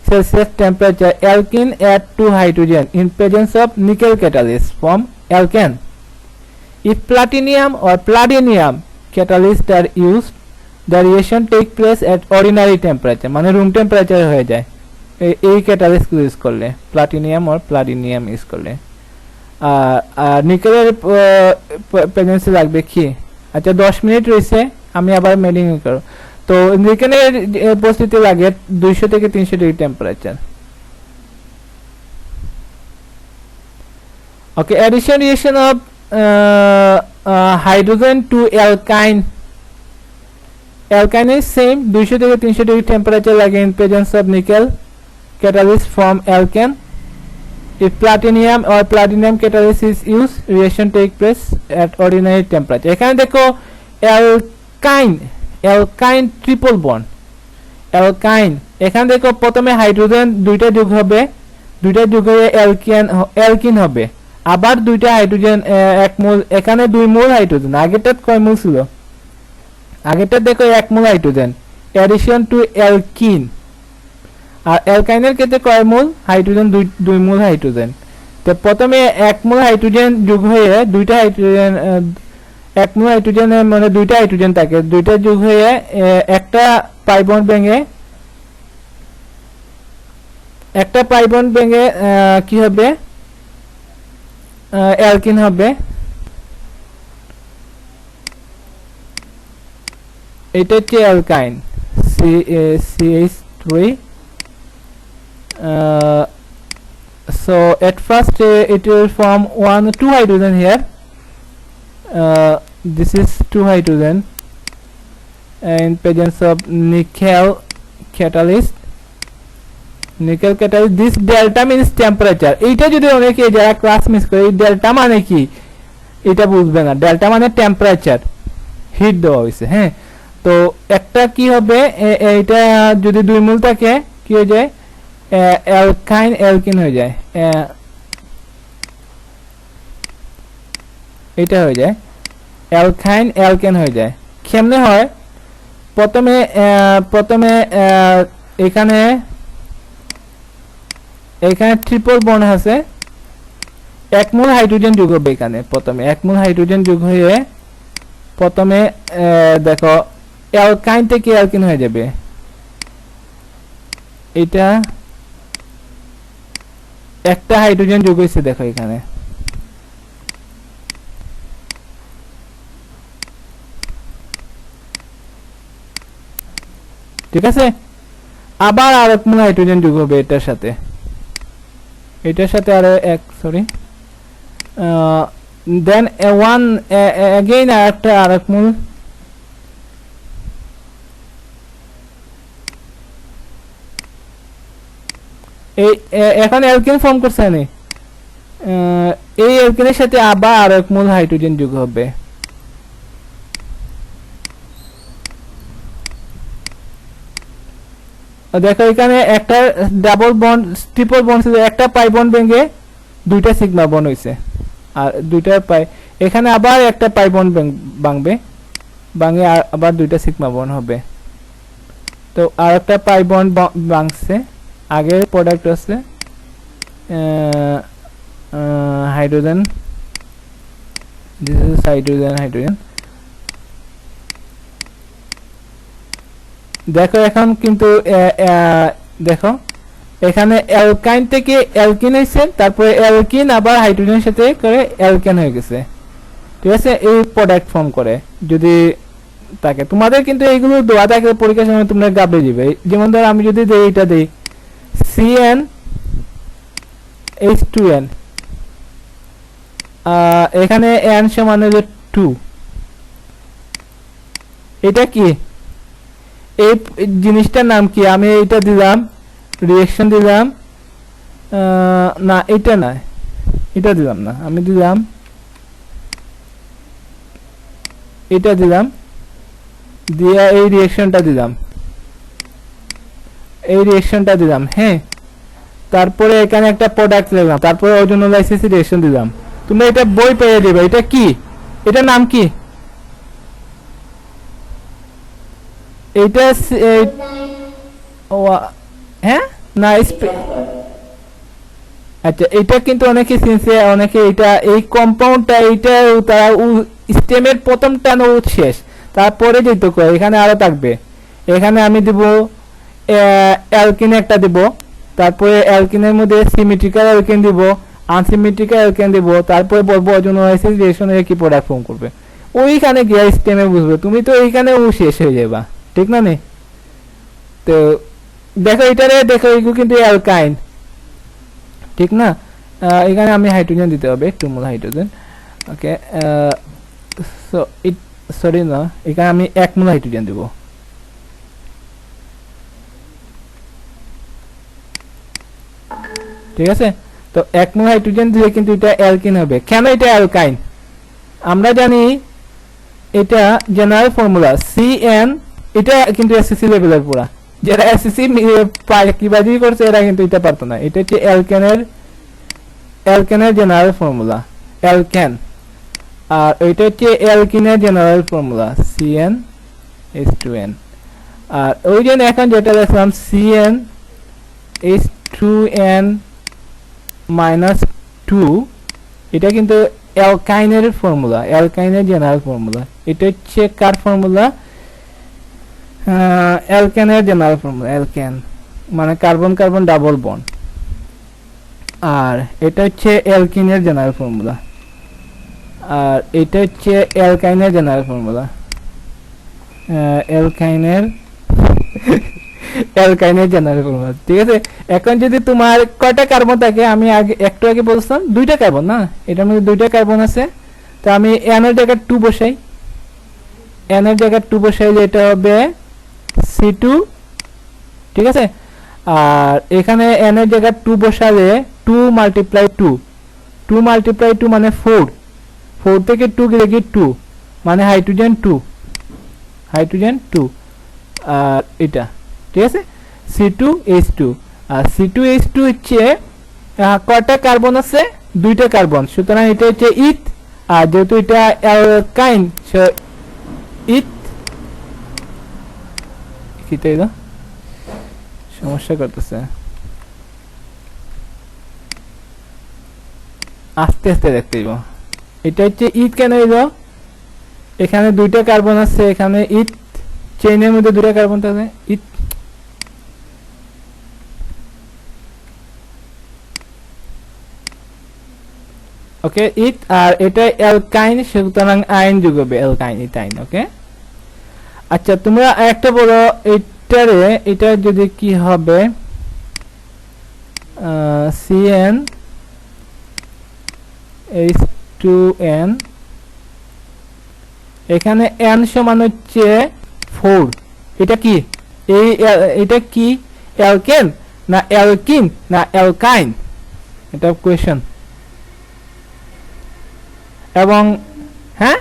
Celsius temperature alkene add 2 hydrogen in presence of nickel catalyst form alkane. If platinum or palladium catalysts are used, the reaction take place at ordinary temperature, মানে room temperature হয়ে যায় এই catalyst use করলে, platinum or palladium use করলে। আর নিকেলের প্রেজেন্সে লাগবে কি? আচ্ছা, 10 minute রয়েছে, আমি আবার মেডিং করব। তো নিকেলের উপস্থিতি লাগে 200 থেকে 300 degree temperature. Okay, addition reaction of hydrogen to alkyne. Alkyne is same, 200 থেকে 300 ডিগ্রি টেম্পারেচার লাগে in presence of nickel catalyst form alkane. If platinum or palladium catalyst is used, reaction take place at ordinary temperature. এখানে দেখো অ্যালকাইন triple bond, অ্যালকাইন। এখানে দেখো প্রথমে hydrogen দুইটা যোগ হবে, দুইটা যোগ হয়ে অ্যালকিন হবে, আবার দুইটা হাইড্রোজেন 1 মোল, এখানে 2 মোল হাইড্রোজেন। আগেরটা কয় মোল ছিল? আগেরটা দেখো 1 mole hydrogen addition to alkene. আর অ্যালকাইনের ক্ষেত্রে কয় মোল হাইড্রোজেন? 2 মোল হাইড্রোজেন। তো প্রথমে 1 মোল হাইড্রোজেন যোগ হয়ে দুইটা হাইড্রোজেন 1 মোল হাইড্রোজেনের মানে দুইটা হাইড্রোজেন থাকে, দুইটা যোগ হয়ে একটা পাই বন্ড ভেঙে কি হবে? অ্যালকিন হবে। এটা হচ্ছে অ্যালকাইন CH3. So at first it will form 2 hydrogen here. This is 2 hydrogen in presence of nickel catalyst. This delta means temperature. এইটা যদি অনেকে যারা ক্লাস মিস করে, এই ডেল্টা মানে কি এটা বুঝবে না। ডেল্টা মানে টেম্পারেচার, হিট দেওয়া হয়েছে। হ্যাঁ, তো একটা কি হবে, এইটা যদি 2 মোল থাকে কি হয়ে যায়? অ্যালকাইন অ্যালকিন হয়ে যায়। এটা হয়ে যায় অ্যালকাইন অ্যালকেন হয়ে যায়। কেমনে হয়? প্রথমে এখানে ট্রিপল বন্ড আছে, 1 মোল হাইড্রোজেন যোগ হবে এখানে। প্রথমে 1 মোল হাইড্রোজেন যোগ হয়ে প্রথমে দেখো অ্যালকাইন থেকে অ্যালকিন হয়ে যাবে। এটা একটা হাইড্রোজেন যোগ হয়েছে দেখো এখানে। ঠিক আছে, আবার আর 1 মোল হাইড্রোজেন যোগ হবে এটার সাথে আরো এক, সরি, দেন ওয়ান अगेन আরেকটা আর 1 মোল। এই এখন অ্যালকেন ফর্ম করছে না, এই অ্যালকেনের সাথে আবার আর 1 মোল হাইড্রোজেন যোগ হবে। দেখো এখানে একটা ডাবল বন্ড ট্রিপল বন্ড ছিল, একটা পাই বন্ড ভেঙে দুইটা সিগমা বন্ড হইছে, আর দুইটা পাই এখানে আবার একটা পাই বন্ড ভাঙবে, ভাঙে আবার দুইটা সিগমা বন্ড হবে। তো আর একটা পাই বন্ড ভাঙছে, আগের প্রোডাক্ট আছে হাইড্রোজেন, দিস ইজ হাইড্রোজেন। দেখো এখন কিন্তু দেখো এখানে অ্যালকাইন থেকে অ্যালকিন হয়েছে, তারপরে অ্যালকিন আবার হাইড্রোজেনের সাথে করে অ্যালকেন হয়ে গেছে। ঠিক আছে, এই প্রোডাক্ট ফর্ম করে যদি থাকে। তোমাদের কিন্তু এইগুলো দেওয়া থাকে পরীক্ষার সময়, তোমরা গাবড়ে যাবে। যেমন ধর আমি যদি দেই, এটা দেই CnH2n, এখানে n সমান 2, এটা কি? এই জিনিসটার নাম কি? আমি এটা দিলাম, রিঅ্যাকশন দিলাম না, এটা না, এটা দিলাম না, আমি দিলাম এটা দিলাম, দিয়ে এই রিঅ্যাকশনটা দিলাম, হ্যাঁ। তারপরে এখানে একটা প্রোডাক্ট লিখলাম, তারপরে ওজোনোলাইসিস রিঅ্যাকশন দিলাম। তুমি এটা বই পেয়ে দেবে। এটা কি? এটার নাম কি? এটা হ্যাঁ না, আচ্ছা, এটা কিন্তু অনেকে চিনছে, অনেকে এটা এই কম্পাউন্ডটা এটা তারা স্টেমের প্রথমটা শেষ, তারপরে যেতে করে এখানে আরো থাকবে। এখানে আমি দিব অ্যালকিন একটা দিব, তারপরে অ্যালকিনের মধ্যে সিমেট্রিক্যাল অ্যালকিন দিব, আনসিমেট্রিক্যাল অ্যালকিন দিব, তারপরে বলবো ওজোনোলাইসিস রিঅ্যাকশনে কি প্রোডাক্ট ফর্ম করবে। ওইখানে গিয়ে স্টেমে বুঝবে, তুমি তো এইখানে শেষ হয়ে যাবা, ঠিক না? নেই তো দেখো এটারে, দেখো এগুলো কিন্তু অ্যালকাইন, ঠিক না? এখানে আমি হাইড্রোজেন দিতে হবে, 2 মোল হাইড্রোজেন। ওকে, সো সরি না, এখানে আমি 1 মোল হাইড্রোজেন দেব। ঠিক আছে, তো 1 মোল হাইড্রোজেন দিলে কিন্তু এটা অ্যালকিন হবে। কেন এটা অ্যালকাইন? আমরা জানি এটা জেনারেল ফর্মুলা CN, এটা কিন্তু এসএসসি লেভেলের পুরা, যারা এসএসসি কিবাজি করছে এরা কিন্তু এটা পারতো না। এটা হচ্ছে অ্যালকেনের অ্যালকেনের জেনারেল ফর্মুলা অ্যালকেন, আর এটা হচ্ছে অ্যালকিনের জেনারেল ফর্মুলা CnH2n। আর ওই জন্য এখন যেটা দেখলাম CnH2n -2, এটা কিন্তু অ্যালকাইনের ফর্মুলা, অ্যালকাইনের জেনারেল ফর্মুলা। এটা হচ্ছে কার ফর্মুলা? অ্যালকেনের জেনারেল ফর্মুলা। অ্যালকেন মানে কার্বন কার্বন ডাবল বন্ড। আর এটা হচ্ছে অ্যালকিনের জেনারেল ফর্মুলা, আর এটা হচ্ছে অ্যালকাইনের জেনারেল ফর্মুলা। অ্যালকাইনের অ্যালকাইনের জেনারেল ফর্মুলা, ঠিক আছে। এখন যদি তোমার কয়টা কার্বন থাকে, আমি একটু আগে বলছিলাম 2টা কার্বন না, এটার মধ্যে 2টা কার্বন আছে, তো আমি n এর জায়গায় 2 বসাই, n এর জায়গায় 2 বসাইলে এটা হবে C2, ঠিক আছে। আর এখানে n এর জায়গায় 2 বসালে 2 × 2 মানে 4, 4 থেকে 2 গেলে কি 2 মানে হাইড্রোজেন 2, আর এটা, ঠিক আছে, C2H2। আর C2H2 হচ্ছে কয়টা কার্বন আছে? 2টা কার্বন, সুতরাং এটা হচ্ছে ইথ। আর যেহেতু এটা অ্যালকাইন, ইথ কি তাই না, সমস্যা করতেছে, আস্তে আস্তে দেখতে দিব। এটা হচ্ছে ইথ কেন হইল? এখানে 2টা কার্বন আছে, এখানে ইথ, চেইনের মধ্যে 2টা কার্বন থাকে, ইথ। ওকে, ইথ। আর এটা অ্যালকাইন, সুতরাং আইন যোগ হবে, অ্যালকাইন, ইথাইন। ওকে, আচ্ছা তোমরা একটা বলো এটারে, এটা যদি কি হবে? CnH2n, এখানে n সমান হচ্ছে 4, এটা কি? এটা কি অ্যালকেন না অ্যালকিন না অ্যালকাইন? এটা কোয়েশ্চন। এবং হ্যাঁ,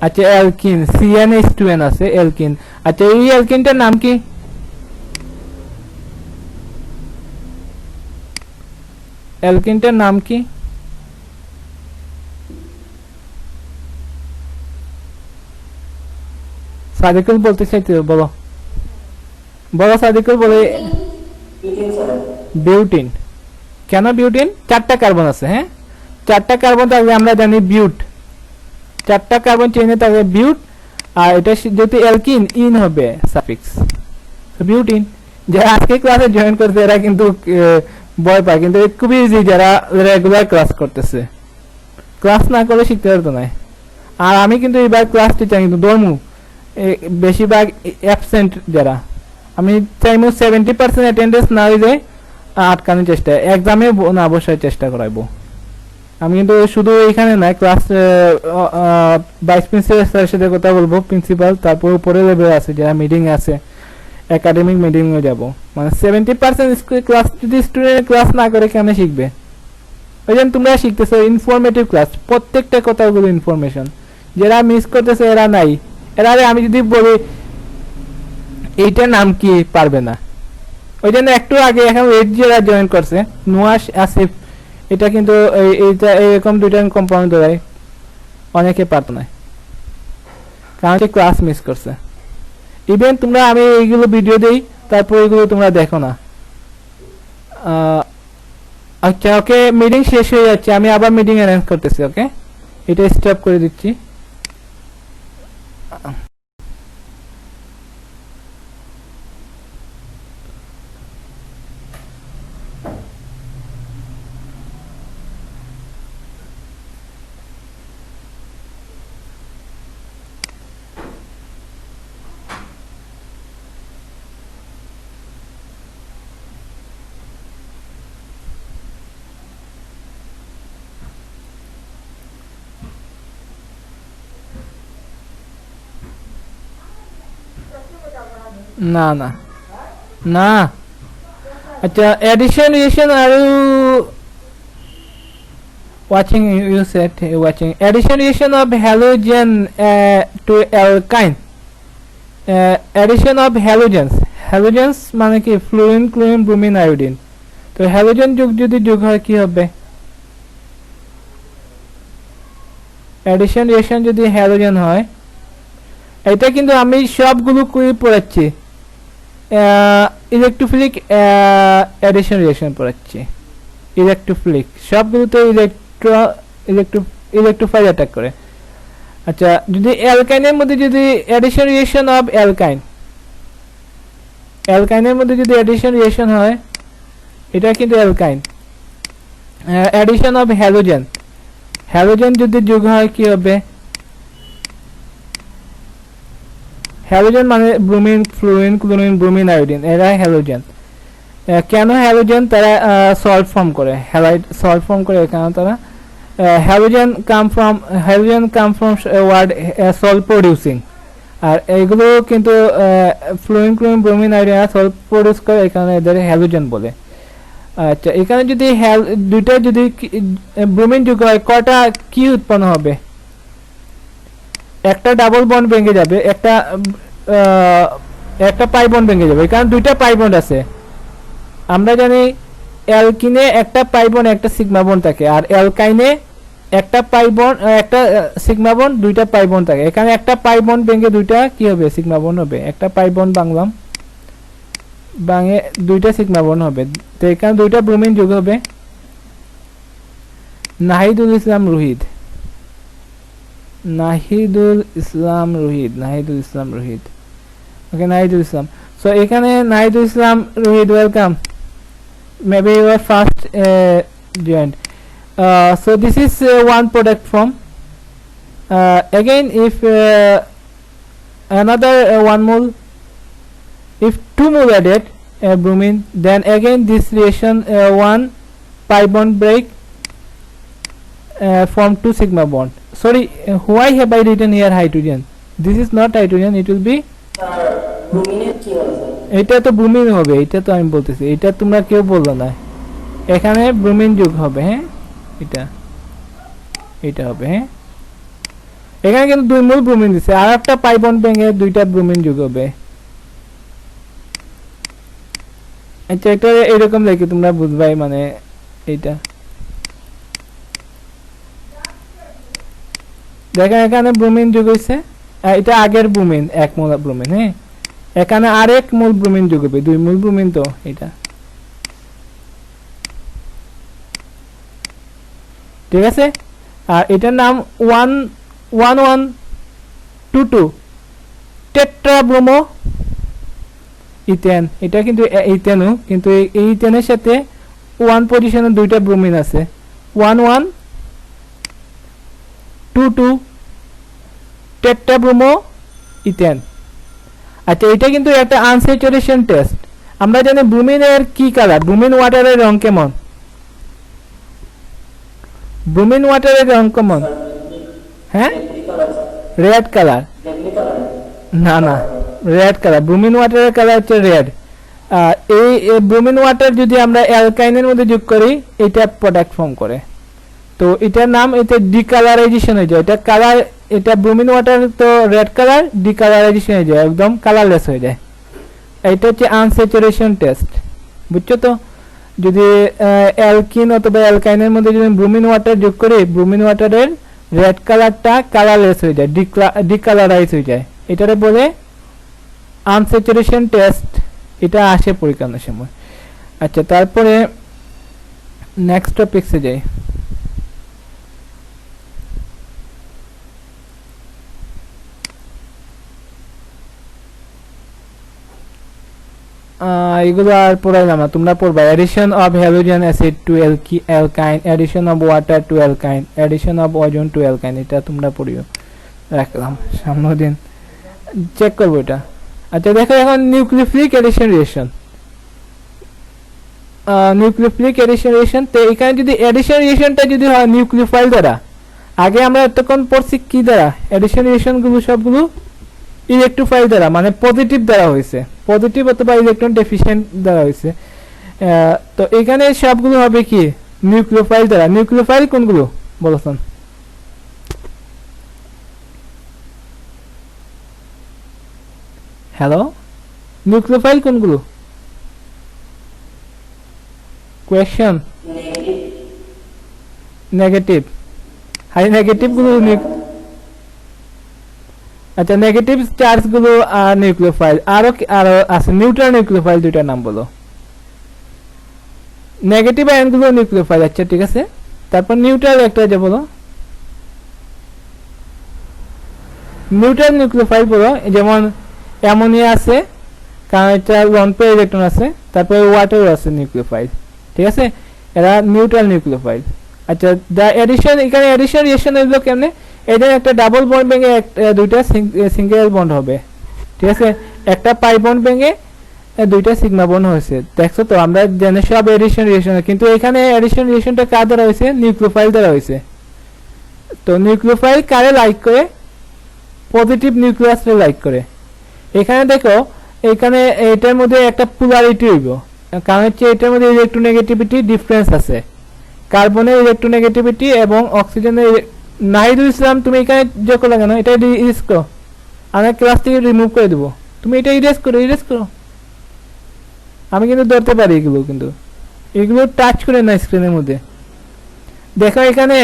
আচ্ছা অ্যালকিন, CnH2n আছে, অ্যালকিন। আচ্ছা এই অ্যালকিনটার নাম কি? অ্যালকিনটার নাম কি? সাদিকুল বলতে চাইতে, বলো বলো সাদিকুল, বলে বিউটিন। কেন বিউটিন? 4টা কার্বন আছে, হ্যাঁ 4টা কার্বন থাকলে আমরা জানি বিউট, 4টা কার্বন চেইনে থাকবে বিউট। আর এটা যেহেতু অ্যালকিন, ইন হবে সাফিক্স, বিউটিন। যারা আজকে ক্লাসে জয়েন করছে এরা কিন্তু ভয় পায়, কিন্তু খুবই ইজি যারা রেগুলার ক্লাস করতেছে, ক্লাস না করে শিখতে পারতো না। আর আমি কিন্তু এবার ক্লাস টিচার, কিন্তু ধর্ম বেশিরভাগ অ্যাবসেন্ট যারা, আমি চাইবো 70% অ্যাটেন্ডেন্স না হয়ে যায়, আটকানোর চেষ্টা, এক্সামে না বসার চেষ্টা করাইবো। আমি কিন্তু শুধু এখানে না, ক্লাস ভাইস প্রিন্সিপাল স্যারের সাথে কথা বলবো, প্রিন্সিপাল, তারপর উপরে লেভেল আছে যারা মিটিং আছে, একাডেমিক মিটিংয়ে যাব। মানে 70% ক্লাস যদি স্টুডেন্ট ক্লাস না করে কেমনে শিখবে? ওই জন্য তোমরা শিখতেছো ইনফরমেটিভ ক্লাস, প্রত্যেকটা কথাগুলো ইনফরমেশন। যারা মিস করতেছে এরা নাই, এরা আমি যদি বলি এইটার নাম কি, পারবে না। ওই জন্য একটু আগে এখন যারা জয়েন করছে, নুয়াস, আসিফ, এটা কিন্তু এইটা এরকম 2টা কম্পাউন্ড ধরাই অনেকে পারত না, কারণ ক্লাস মিস করছে। ইভেন তোমরা, আমি এইগুলো ভিডিও দেই, তারপর এগুলো তোমরা দেখো না। আচ্ছা ওকে, মিটিং শেষ হয়ে যাচ্ছে, আমি আবার মিটিং অ্যারেঞ্জ করতেছি। ওকে, এটা স্টপ করে দিচ্ছি। না না না, আচ্ছা addition reaction, are you watching? You said watching addition reaction of halogen to alkyne, addition of halogens, halogens মানে কি? Fluorine, chlorine, bromine, iodine. তো হ্যালোজেন যুগ যদি যোগ হয় কি হবে অ্যাডিশন রিঅ্যাকশন যদি হ্যালোজেন হয় এটা কিন্তু আমি সবগুলো করে পড়াচ্ছি ইলেকট্রোফিলিক অ্যাডিশন রিঅ্যাকশন পড়াচ্ছি ইলেকট্রোফিলিক সবগুলোতে ইলেকট্রোফাইল অ্যাটাক করে আচ্ছা যদি অ্যালকাইনের মধ্যে যদি অ্যাডিশন রিঅ্যাকশন অফ অ্যালকাইনের মধ্যে যদি অ্যাডিশন রিঅ্যাকশন হয় এটা কিন্তু অ্যালকাইন অ্যাডিশন অফ হ্যালোজেন যদি যোগ হয় কি হবে হ্যালোজেন মানে bromine fluorine chlorine bromine iodine এরা হ্যালোজেন কেন হ্যালোজেন তারা সল্ট ফর্ম করে হ্যালাইড সল্ট ফর্ম করে কেন তারা halogen come from word salt producing আর এইগুলো কিন্তু fluorine chlorine bromine iodine salt produce করে এখানে এদের হ্যালোজেন বলে আচ্ছা এখানে যদি দুইটা যদি ব্রোমিন যোগ হয় কয়টা কি উৎপন্ন হবে একটা ডাবল বন্ড ভেঙে যাবে একটা পাই বন্ড ভেঙে যাবে কারণ দুইটা পাই বন্ড আছে আমরা জানি অ্যালকিনে একটা পাই বন্ড একটা সিগমা বন্ড থাকে আর অ্যালকাইনে একটা পাই বন্ড একটা সিগমা বন্ড দুইটা পাই বন্ড থাকে এখানে একটা পাই বন্ড ভেঙে দুইটা কি হবে সিগমা বন্ড হবে একটা পাই বন্ড ভাঙে দুইটা সিগমা বন্ড হবে তো এখানে দুইটা ব্রোমিন যোগ হবে নাহিদুল ইসলাম Rohit okay Nahidul Islam so এখানে Nahidul Islam Rohit welcome maybe you are first joined so this is one product from again if another 1 mole if 2 mole added bromine then again this reaction 1 pi bond break form 2 sigma bond sorry why have I written here hydrogen this is not hydrogen it will be ব্রোমিনের কি হবে এটা তো bromine হবে এটা তো আমি বলতেছি এটা তোমরা কেউ বললো না এখানে ব্রোমিন যোগ হবে হ্যাঁ এটা হবে হ্যাঁ এখানে কিন্তু দুই মোল ব্রোমিন দিছে আর একটা পাই বন্ড ভেঙে দুইটা ব্রোমিন যোগ হবে আচ্ছা এটা এরকম লিখে তোমরা বুঝবাই মানে এটা দেখেন এখানে ব্রোমিন যোগ হইছে এটা আগের ব্রোমিন 1 মোল ব্রোমিন হ্যাঁ এখানে আরেক মোল ব্রোমিন যোগ হবে 2 মোল ব্রোমিন তো এটা ঠিক আছে আর এটার নাম 11122 টেট্রা ব্রোমো ইথেন এটা কিন্তু ইথেনও কিন্তু এই ইথেনের সাথে 1 পজিশনে দুইটা ব্রোমিন আছে 1122 টেট্রা ব্রোমো ইথেন আচ্ছা এটা কিন্তু একটা আনস্যাচুরেশন টেস্ট আমরা জানি ব্রোমিনের কি কালার ব্রোমিন ওয়াটারের রং কেমন ব্রোমিন ওয়াটারের রং কেমন হ্যাঁ রেড কালার না রেড কালার ব্রোমিন ওয়াটারের কালার হচ্ছে রেড এই ব্রোমিন ওয়াটার যদি আমরা অ্যালকাইনের মধ্যে যোগ করি এটা প্রোডাক্ট ফর্ম করে তো এটার নাম এটা ডিকালারাইজেশন হয়ে যায় এটা কালার এটা ব্রোমিন ওয়াটার তো রেড কালার ডিকালারাইজেশন হয়ে যায় একদম কালারলেস হয়ে যায় এটা হচ্ছে আনস্যাচুরেশন টেস্ট বুঝছো তো যদি অ্যালকিন অথবা অ্যালকাইনের মধ্যে যদি ব্রোমিন ওয়াটার যোগ করি ব্রোমিন ওয়াটারের রেড কালারটা কালারলেস হয়ে যায় ডিকালারাইজ হয়ে যায় এটারে বলে আনস্যাচুরেশন টেস্ট এটা আসে পরীক্ষার সময় আচ্ছা তারপরে নেক্সট টপিকসে যাই এগুলো আর পড়াইলাম না তোমরা পড়বা addition of halogen acid to alkyne addition of water to alkyne addition of ozone to alkyne এটা তোমরা পড়িও রাখলাম সামনের দিন চেক করবো এটা আচ্ছা দেখো এখন নিউক্লিওফিলিক এডিশন রিঅ্যাকশন তো এখানে যদি এডিশন রিঅ্যাকশনটা যদি হয় নিউক্লিওফাইল দ্বারা আগে আমরা এতক্ষণ পড়ছি কি দ্বারা এডিশন রিঅ্যাকশন গুলো সবগুলো ইলেকট্রোফাইল দ্বারা মানে পজিটিভ দ্বারা হয়েছে পজিটিভ অথবা ইলেকট্রন ডেফিশিয়েন্ট দ্বারা হয়েছে তো এখানে সবগুলো হবে কি নিউক্লিওফাইল দ্বারা নিউক্লিওফাইল কোনগুলো বলছেন হ্যালো নিউক্লিওফাইল কোনগুলো question negative high negative গুলো আচ্ছা নেগেটিভ চার্জ গুলো নিউক্লিওফাইল আর আছে নিউট্রাল নিউক্লিওফাইল দুইটা নাম বলো নেগেটিভ আয়ন গুলো নিউক্লিওফাইল আচ্ছা ঠিক আছে তারপর নিউট্রাল একটা যে বলো নিউট্রাল নিউক্লিওফাইল বলো যেমন অ্যামোনিয়া আছে কারণ এটা লন পেয়ার ইলেকট্রন আছে তারপর ওয়াটার আছে নিউক্লিওফাইল ঠিক আছে এরা নিউট্রাল নিউক্লিওফাইল আচ্ছা দা এডিশন এখানে এডিশন রিঅ্যাকশন হলো কেমনে এদের একটা ডাবল বন্ড ভেঙে দুইটা সিঙ্গেল বন্ড হবে ঠিক আছে একটা পাই বন্ড ভেঙে দুইটা সিগমা বন্ড হয়েছে দেখছো তো আমরা জানি সব এডিশন রিঅ্যাকশন কিন্তু এখানে এডিশন রিঅ্যাকশনটা কার দ্বারা হয়েছে নিউক্লিওফাইল দ্বারা হয়েছে তো নিউক্লিওফাইল কারে লাইক করে পজিটিভ নিউক্লিয়াসে লাইক করে এখানে দেখো এখানে এটার মধ্যে একটা পোলারিটি হইব কারণ হচ্ছে এটার মধ্যে ইলেকট্রোনেগেটিভিটি ডিফারেন্স আছে কার্বনের ইলেকট্রোনেগেটিভিটি এবং অক্সিজেনের নাহিদুল ইসলাম তুমি এখানে যোগ লাগানো এটা ইরেজ করো আমি ক্লাস থেকে রিমুভ করে দেবো তুমি এটা ইরেজ করো আমি কিন্তু ধরতে পারি এগুলো কিন্তু এগুলো টাচ করে না স্ক্রিনের মধ্যে দেখো এখানে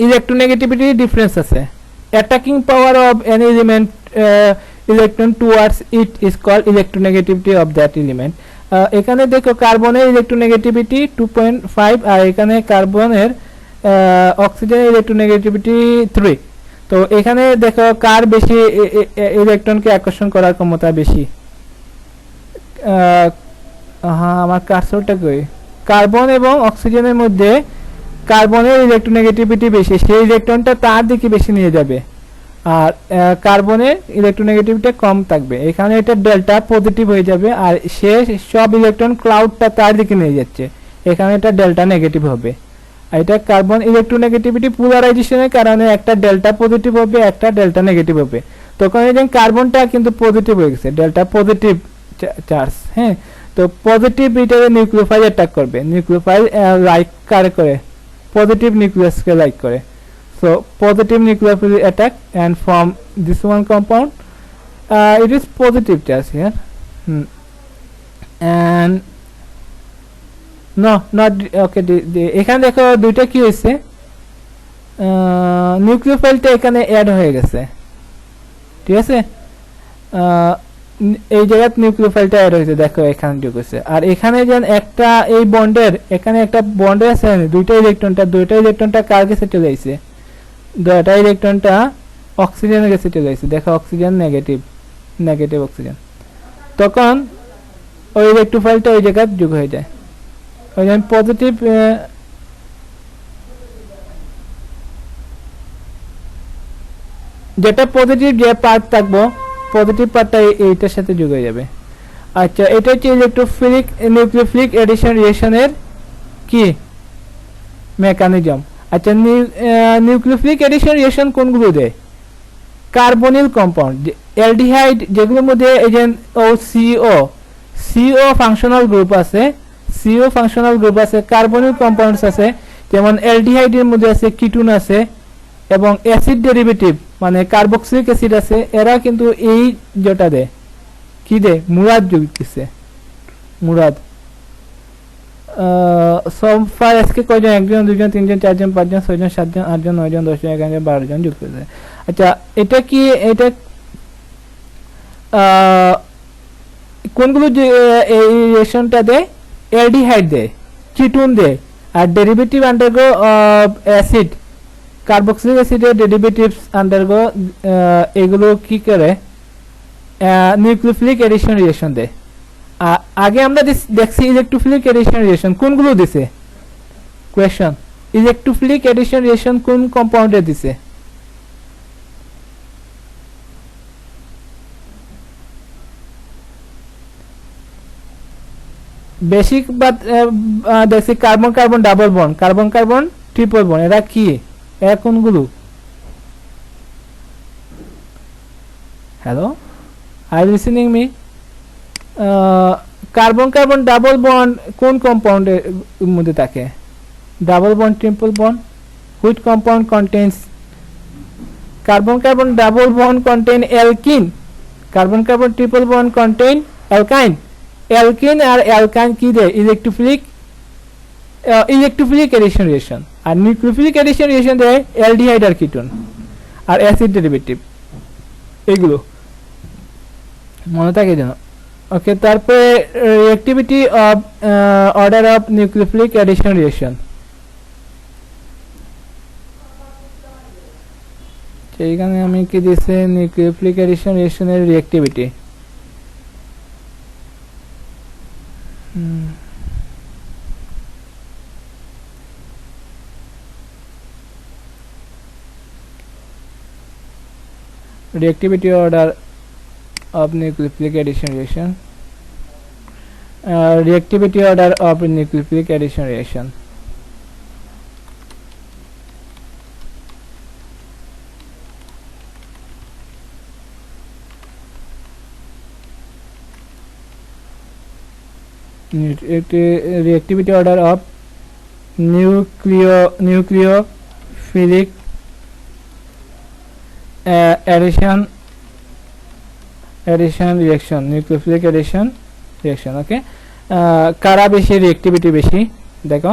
ইলেকট্রোনেগেটিভিটি ডিফারেন্স আছে attacking power of N element electron towards it is called electronegativity of that element এখানে দেখো কার্বনের ইলেকট্রোনেগেটিভিটি 2.5 আর এখানে কার্বনের অক্সিজেনের ইলেকট্রোনেগেটিভিটি 3 তো এখানে দেখো কার বেশি ইলেকট্রনকে আকর্ষণ করার ক্ষমতা বেশি হ্যাঁ আমার কার্সরটা কই কার্বন এবং অক্সিজেনের মধ্যে কার্বনের ইলেকট্রোনেগেটিভিটি বেশি সেই ইলেকট্রনটা তার দিকে বেশি নিয়ে যাবে আর কার্বনের ইলেকট্রোনেগেটিভিটি কম থাকবে এখানে এটা ডেল্টা পজিটিভ হয়ে যাবে আর শেষ সব ইলেকট্রন ক্লাউডটা তার দিকে নিয়ে যাচ্ছে এখানে এটা ডেল্টা নেগেটিভ হবে আর এটা কার্বন ইলেকট্রোনেগেটিভিটি পোলারাইজেশনের কারণে একটা ডেল্টা পজিটিভ হবে একটা ডেল্টা নেগেটিভ হবে তখন এই যে কার্বনটা কিন্তু পজিটিভ হয়ে গেছে ডেল্টা পজিটিভ চার্জ হ্যাঁ তো পজিটিভ এটা নিউক্লিওফাইল অ্যাটাক করবে নিউক্লিওফাইল লাইক করে পজিটিভ নিউক্লিয়াসকে লাইক করে so positive nucleophile attack and from this one compound it is positive charge here and no not okay এখানে দেখো দুইটা কি হইছে নিউক্লিওফাইলটা এখানে অ্যাড হয়ে গেছে ঠিক আছে এই জায়গায় নিউক্লিওফাইলটা অ্যাড হয়েছে দেখো এখানে যোগ হয়েছে আর এখানে যেন একটা এই বন্ডের এখানে একটা বন্ডে আছে দুইটা ইলেকট্রনটা কার কাছে চলে আইছে দুইটা ইলেকট্রনটা অক্সিজেনের কাছে চলে আসছে দেখো অক্সিজেন নেগেটিভ অক্সিজেন তখন ওই ইলেকট্রোফাইলটা ওই জায়গায় যোগ হয়ে যায় ওই জন্য পজিটিভ যেটা পজিটিভ যে পার্ট থাকবো পজিটিভ পার্টটা এইটার সাথে যোগ হয়ে যাবে আচ্ছা এটা হচ্ছে ইলেকট্রোফিলিক নিউক্লিওফিলিক এডিশন রিঅ্যাকশনের কি মেকানিজম আচ্ছা নিউক্লিওফিলিক এডিশন রিঅ্যাকশন কোনগুলো দেয় কার্বনিল কম্পাউন্ড অ্যালডিহাইড যেগুলোর মধ্যে এই যে সিও ফাংশনাল গ্রুপ আছে কার্বনিল কম্পাউন্ডস আছে যেমন অ্যালডিহাইডের মধ্যে আছে কিটোন আছে এবং অ্যাসিড ডেরিভেটিভ মানে কার্বক্সিলিক অ্যাসিড আছে এরা কিন্তু এই যেটা দেয় কি দেয় মুরাদ যোগ দিচ্ছে মুরাদ সোমবার আজকে কয়জন একজন দুইজন তিনজন চারজন পাঁচজন ছয়জন সাতজন আটজন নয়জন 10 জন 11 জন 12 জন যুক্ত হয়েছে আচ্ছা এটা কি এটা কোনগুলো যে এই রিঅ্যাকশনটা দেয় অ্যালডিহাইড দেয় কিটোন দেয় আর ডেরিভেটিভ আন্ডারগো অ্যাসিড কার্বক্সিলিক অ্যাসিডের ডেরিভেটিভস আন্ডারগো এগুলো কি করে নিউক্লিওফিলিক এডিশন রিঅ্যাকশন দেয় আগে আমরা দেখছি ইলেকট্রোফিলিক এডিশন রিঅ্যাকশন কোনগুলো দিছে কোশ্চেন ইলেকট্রোফিলিক এডিশন রিঅ্যাকশন কোন কম্পাউন্ডে দিছে বেসিক বাদ দেখছি carbon carbon double bond carbon carbon triple bond এরা কি এরা কোনগুলো hello are you listening me carbon carbon double bond কোন কম্পাউন্ডের মধ্যে থাকে double bond triple bond which compound contains carbon carbon double bond contain alkene carbon carbon triple bond contain alkyne alkene আর alkyne কি দেয় ইলেকট্রোফিলিক ইলেকট্রোফিলিক অ্যাডিশন রিঅ্যাকশন, আর nucleophilic addition reaction দেয় aldehyde আর কিটোন আর অ্যাসিড ডেরিভেটিভ, এগুলো মনে থাকে যেন। ওকে, তারপরে reactivity of order of nucleophilic addition reaction, এইখানে আমি কি দিয়েছি নিউক্লিওফিলিক অ্যাডিশন রিঅ্যাকশনের reactivity. reactivity order of nucleophilic addition reaction, reactivity order of nucleophilic addition reaction, reactivity order of nucleophilic addition reaction, nucleophilic addition reaction। ওকে, কারা বেশি reactivity বেশি দেখো,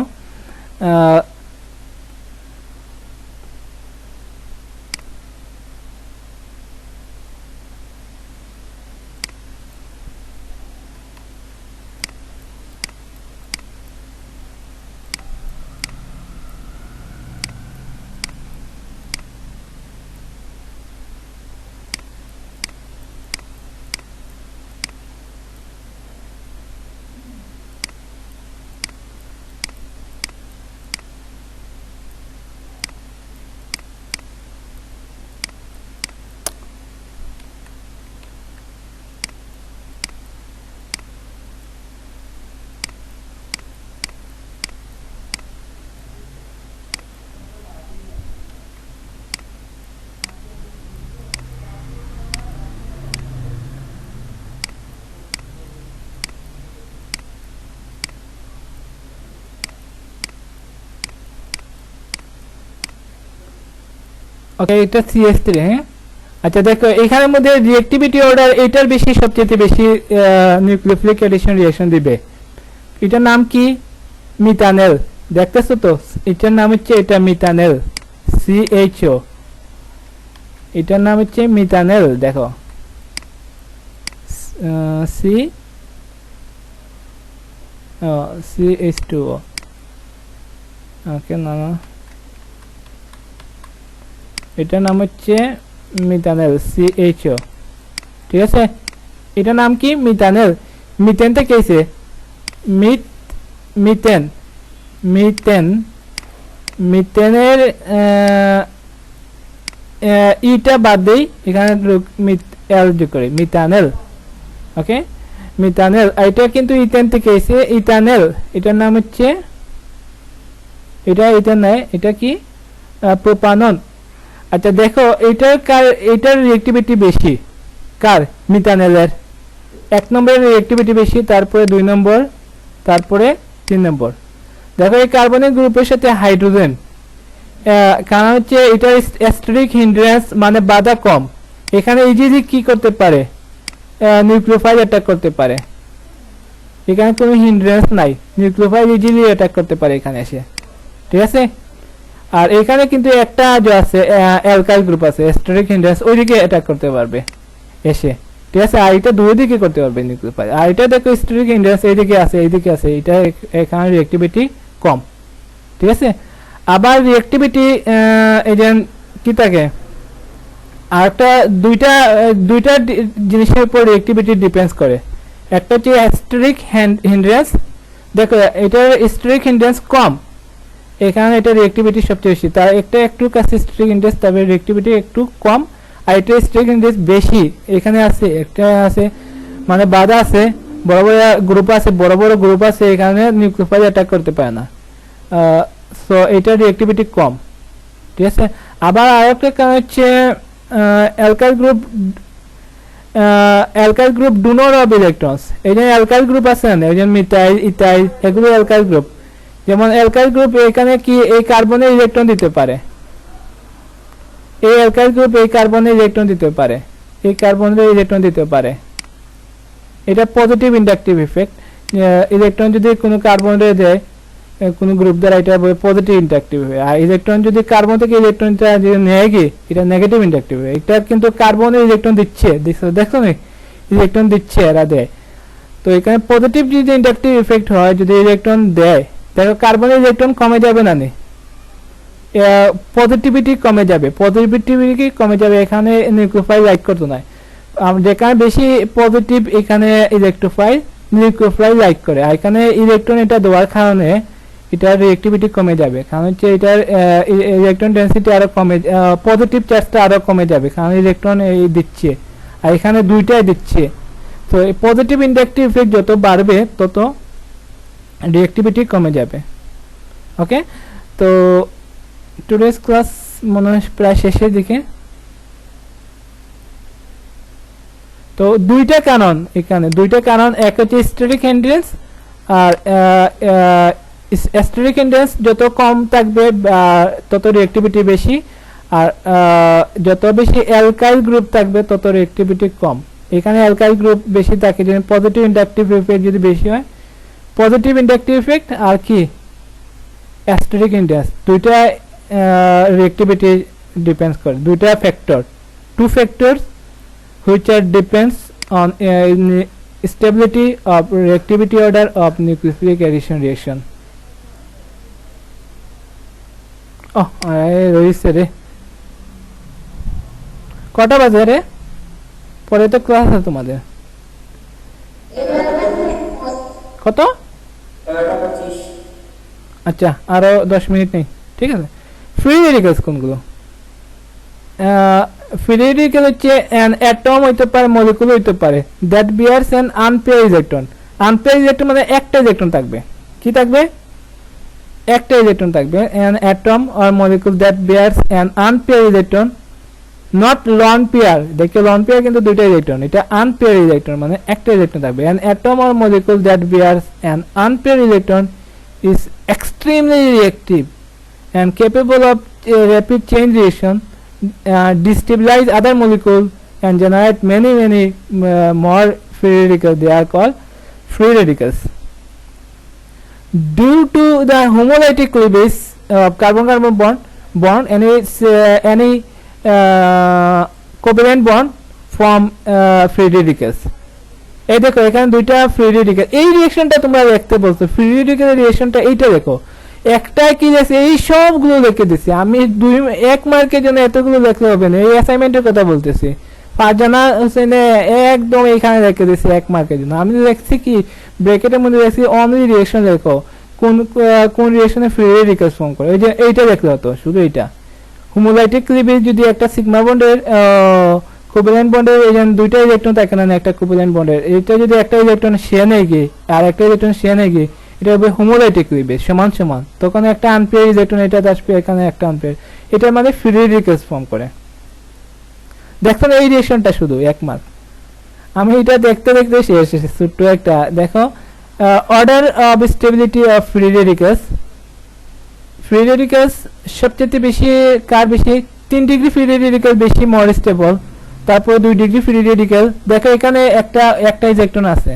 ওকে এটা CS3। হ্যাঁ, আচ্ছা দেখো এখানের মধ্যে রিঅ্যাক্টিভিটি অর্ডার এটার বেশি, সবচেয়ে বেশি নিউক্লিওফিলিক অ্যাডিশন রিঅ্যাকশন দিবে। এটার নাম কি? মিথানেল। দেখতেছো তো, এটার নাম হচ্ছে এটা মিথানেল, CHO, এটার নাম হচ্ছে মিথানেল। দেখো CH2O। ওকে, না এটার নাম হচ্ছে মিথানেল, CHO, ঠিক আছে। এটার নাম কি? মিথানেল। মিথেন থেকে এসে মিথেন, মিথেনের ইটা বাদ দেই, এখানে এল যোগ করে মিথানেল। ওকে, মিথানেল। এটা কিন্তু ইথেন থেকে এসে ইথানেল, এটার নাম হচ্ছে এটা ইথেন নয়, এটা কি? প্রোপানন। আচ্ছা দেখো এটার রিঅ্যাক্টিভিটি বেশি কার? মিথানেলের। 1 নম্বরের রিঅ্যাক্টিভিটি বেশি, তারপরে 2 নম্বর, তারপরে 3 নম্বর। দেখো এই কার্বনিক গ্রুপের সাথে হাইড্রোজেন, কারণ হচ্ছে এটার অ্যাস্টেরিক হিন্ড্রেন্স মানে বাধা কম, এখানে ইজিলি কি করতে পারে? নিউক্লিওফাইল অ্যাটাক করতে পারে। এখানে কোনো হিন্ড্রেন্স নাই, নিউক্লিওফাইল ইজিলি অ্যাটাক করতে পারে এখানে এসে, ঠিক আছে। আর এখানে কিন্তু একটা যে আছে অ্যালকাইল গ্রুপ আছে, অ্যাস্টেরিক হিন্ড্রেন্স ওইদিকে অ্যাটাক করতে পারবে এসে, ঠিক আছে। আর এটা দুই দিকে করতে পারবে নিউক্লিওফাইল। আর এটা দেখো অ্যাস্টেরিক হিন্ড্রেন্স এইদিকে আছে, এইদিকে আছে, এটা এখানে রিঅ্যাক্টিভিটি কম, ঠিক আছে। আবার রিঅ্যাক্টিভিটি এজেন্ট কি থাকে? আর একটা দুইটা জিনিসের উপর রিঅ্যাক্টিভিটি ডিপেন্ডস করে। একটা হচ্ছে অ্যাস্টেরিক হিন্ড্রেন্স। দেখো এটার অ্যাস্টেরিক হিন্ড্রেন্স কম, এখানে এটা রিঅ্যাক্টিভিটি সবচেয়ে বেশি। তার একটু কাছে স্ট্রিক ইন্ডেক্স, তবে রিঅ্যাক্টিভিটি একটু কম। আর এটা স্ট্রিক ইন্ডেক্স বেশি, এখানে আছে একটা আছে, মানে বাধা আছে, বড় গ্রুপ আছে, এখানে নিউক্লিওফাইল অ্যাটাক করতে পারে না। সো এটা রিঅ্যাক্টিভিটি কম, ঠিক আছে। আবার আরেকটা কারণ হচ্ছে alkyl group donor of electrons. এই যে অ্যালকাইল গ্রুপ আছে না, এই যে মিথাইল, ইথাইল, এগুলো অ্যালকাইল গ্রুপ। যেমন অ্যালকাইল গ্রুপ এখানে কি এই কার্বনের ইলেকট্রন দিতে পারে, এই অ্যালকাইল গ্রুপ এই কার্বনের ইলেকট্রন দিতে পারে, এই কার্বনের ইলেকট্রন দিতে পারে। এটা পজিটিভ ইন্ডাকটিভ ইফেক্ট। ইলেকট্রন যদি কোনো কার্বনের দেয়, কোনো গ্রুপ দ্বারা এটা পজিটিভ ইন্টারঅ্যাক্টিভ হবে। আর ইলেকট্রন যদি কার্বন থেকে ইলেকট্রনটা যদি নেয় কি এটা নেগেটিভ ইন্টারঅ্যাক্টিভ হবে। এটা কিন্তু কার্বনের ইলেকট্রন দিচ্ছে, দেখো না ইলেকট্রন দিচ্ছে এরা দেয়। তো এখানে পজিটিভ যদি ইন্ডাকটিভ ইফেক্ট হয়, যদি ইলেকট্রন দেয়, দেখো কার্বনের ইলেকট্রন কমে যাবে না, পজিটিভিটি কমে যাবে, পজিটিভিটি কমে যাবে। এখানে নিউক্লিওফাইল লাইক করতো না, যেখানে বেশি পজিটিভ এখানে ইলেকট্রোফাইল নিউক্লিওফাইল লাইক করে। আর এখানে ইলেকট্রন এটা দেওয়ার কারণে এটার রিঅ্যাক্টিভিটি কমে যাবে, কারণ হচ্ছে এটার ইলেকট্রন ডেনসিটি আরো কমে, পজিটিভ চার্জটা আরো কমে যাবে, কারণ ইলেকট্রন এই দিচ্ছে আর এখানে দুইটাই দিচ্ছে। তো এই পজিটিভ ইন্ডাকটিভ ইফেক্ট যত বাড়বে তত রিঅ্যাক্টিভিটি কমে যাবে। ওকে, তো টুডেস ক্লাস মনে হয় প্রায় শেষের দিকে। তো দুইটা কারণ, এখানে দুইটা কারণ, এক হচ্ছে স্ট্যাটিক হিন্ড্রেন্স, আর স্ট্যাটিক হিন্ড্রেন্স যত কম থাকবে তত রিঅ্যাক্টিভিটি বেশি, আর যত বেশি অ্যালকাইল গ্রুপ থাকবে তত রিঅ্যাক্টিভিটি কম। এখানে অ্যালকাইল গ্রুপ বেশি থাকে, যেমন পজিটিভ ইন্ডাকটিভ ইফেক্ট যদি বেশি হয়, পজিটিভ ইন্ডাকটিভ ইফেক্ট আর কি স্ট্যাটিক হিন্ড্রেন্স, দুইটা রিঅ্যাক্টিভিটি ডিপেন্ডস করে, দুইটা factor, two factors which are depends on stability of reactivity order of nucleophilic addition reaction. রয়েছে রে, কটা বাজে রে? পরে তো ক্লাস আছে তোমাদের। কত? আচ্ছা, আরো 10 মিনিট নেই, ঠিক আছে। ফ্রি রেডিক্যালস কোনগুলো? ফ্রি রেডিক্যাল হচ্ছে an atom হইতে পারে, মলিকুল হইতে পারে that bears an unpaired electron। unpaired electron মানে একটা ইলেকট্রন থাকবে, কি থাকবে? একটা ইলেকট্রন থাকবে। an atom or molecule that bears an unpaired electron, not lone pair। দেখো lone pair কিন্তু দুইটা ইলেকট্রন, এটা unpaired electron মানে একটা ইলেকট্রন থাকবে। an atom or molecule that bears an unpaired electron is extremely reactive and capable of rapid chain reaction, destabilize other molecule and generate many more free radicals. They are called free radicals. Due to the homolytic cleavage of carbon-carbon bond, any covalent bond form free radicals. এই দেখো এখানে দুইটা free radical, এই রিঅ্যাকশনটা তোমরা দেখতে বলছো, free radical রিঅ্যাকশনটা এইটা দেখো, একটা কি আছে, এই সবগুলো লিখে দিছি আমি। 1 মার্কের জন্য এতগুলো লিখলে হবে না, এই অ্যাসাইনমেন্টের কথা বলতেছি। ফারজানা হোসেনে একদম এইখানে লিখে দিছি 1 মার্কের জন্য। আমি লিখছি কি ব্র্যাকেটের মধ্যে লিখছি অনলি রিঅ্যাকশন লেখো, কোন রিঅ্যাকশনে ফ্রি রেডিক্যালস ফর্ম করে, এই যে এইটা লিখলে হতো, শুধু এইটা। হোমোলাইটিক ক্লিভেজ যদি একটা সিগমা বন্ডের কোভ্যালেন্ট বন্ডের এই যে দুইটা ইলেকট্রন থাকে না, একটা কোভ্যালেন্ট বন্ডের, এটা যদি একটা ইলেকট্রন শেয়ার নেয় গিয়ে আর একটা ইলেকট্রন শেয়ার নেয় গিয়ে, এটা হবে হোমোলাইটিক ক্লিভেজ, সমান সমান। তখন একটা আনপেয়ার ইলেকট্রন এটা আসবে, এখানে একটা আনপেয়ার, এটা মানে ফ্রি রেডিক্যালস ফর্ম করে। দেখো এই রিঅ্যাকশনটা শুধু 1 মার্ক। আমি এটা দেখতে দেখতে শেষ, ছোট্ট একটা দেখো order of stability of free radicals. Free radicals সবচেয়ে বেশি কার বেশি? 3 ডিগ্রি ফ্রি রেডিক্যাল বেশি মোর স্টেবল, তারপরে 2 ডিগ্রি ফ্রি রেডিক্যাল, দেখো এখানে একটা ইলেকট্রন আছে,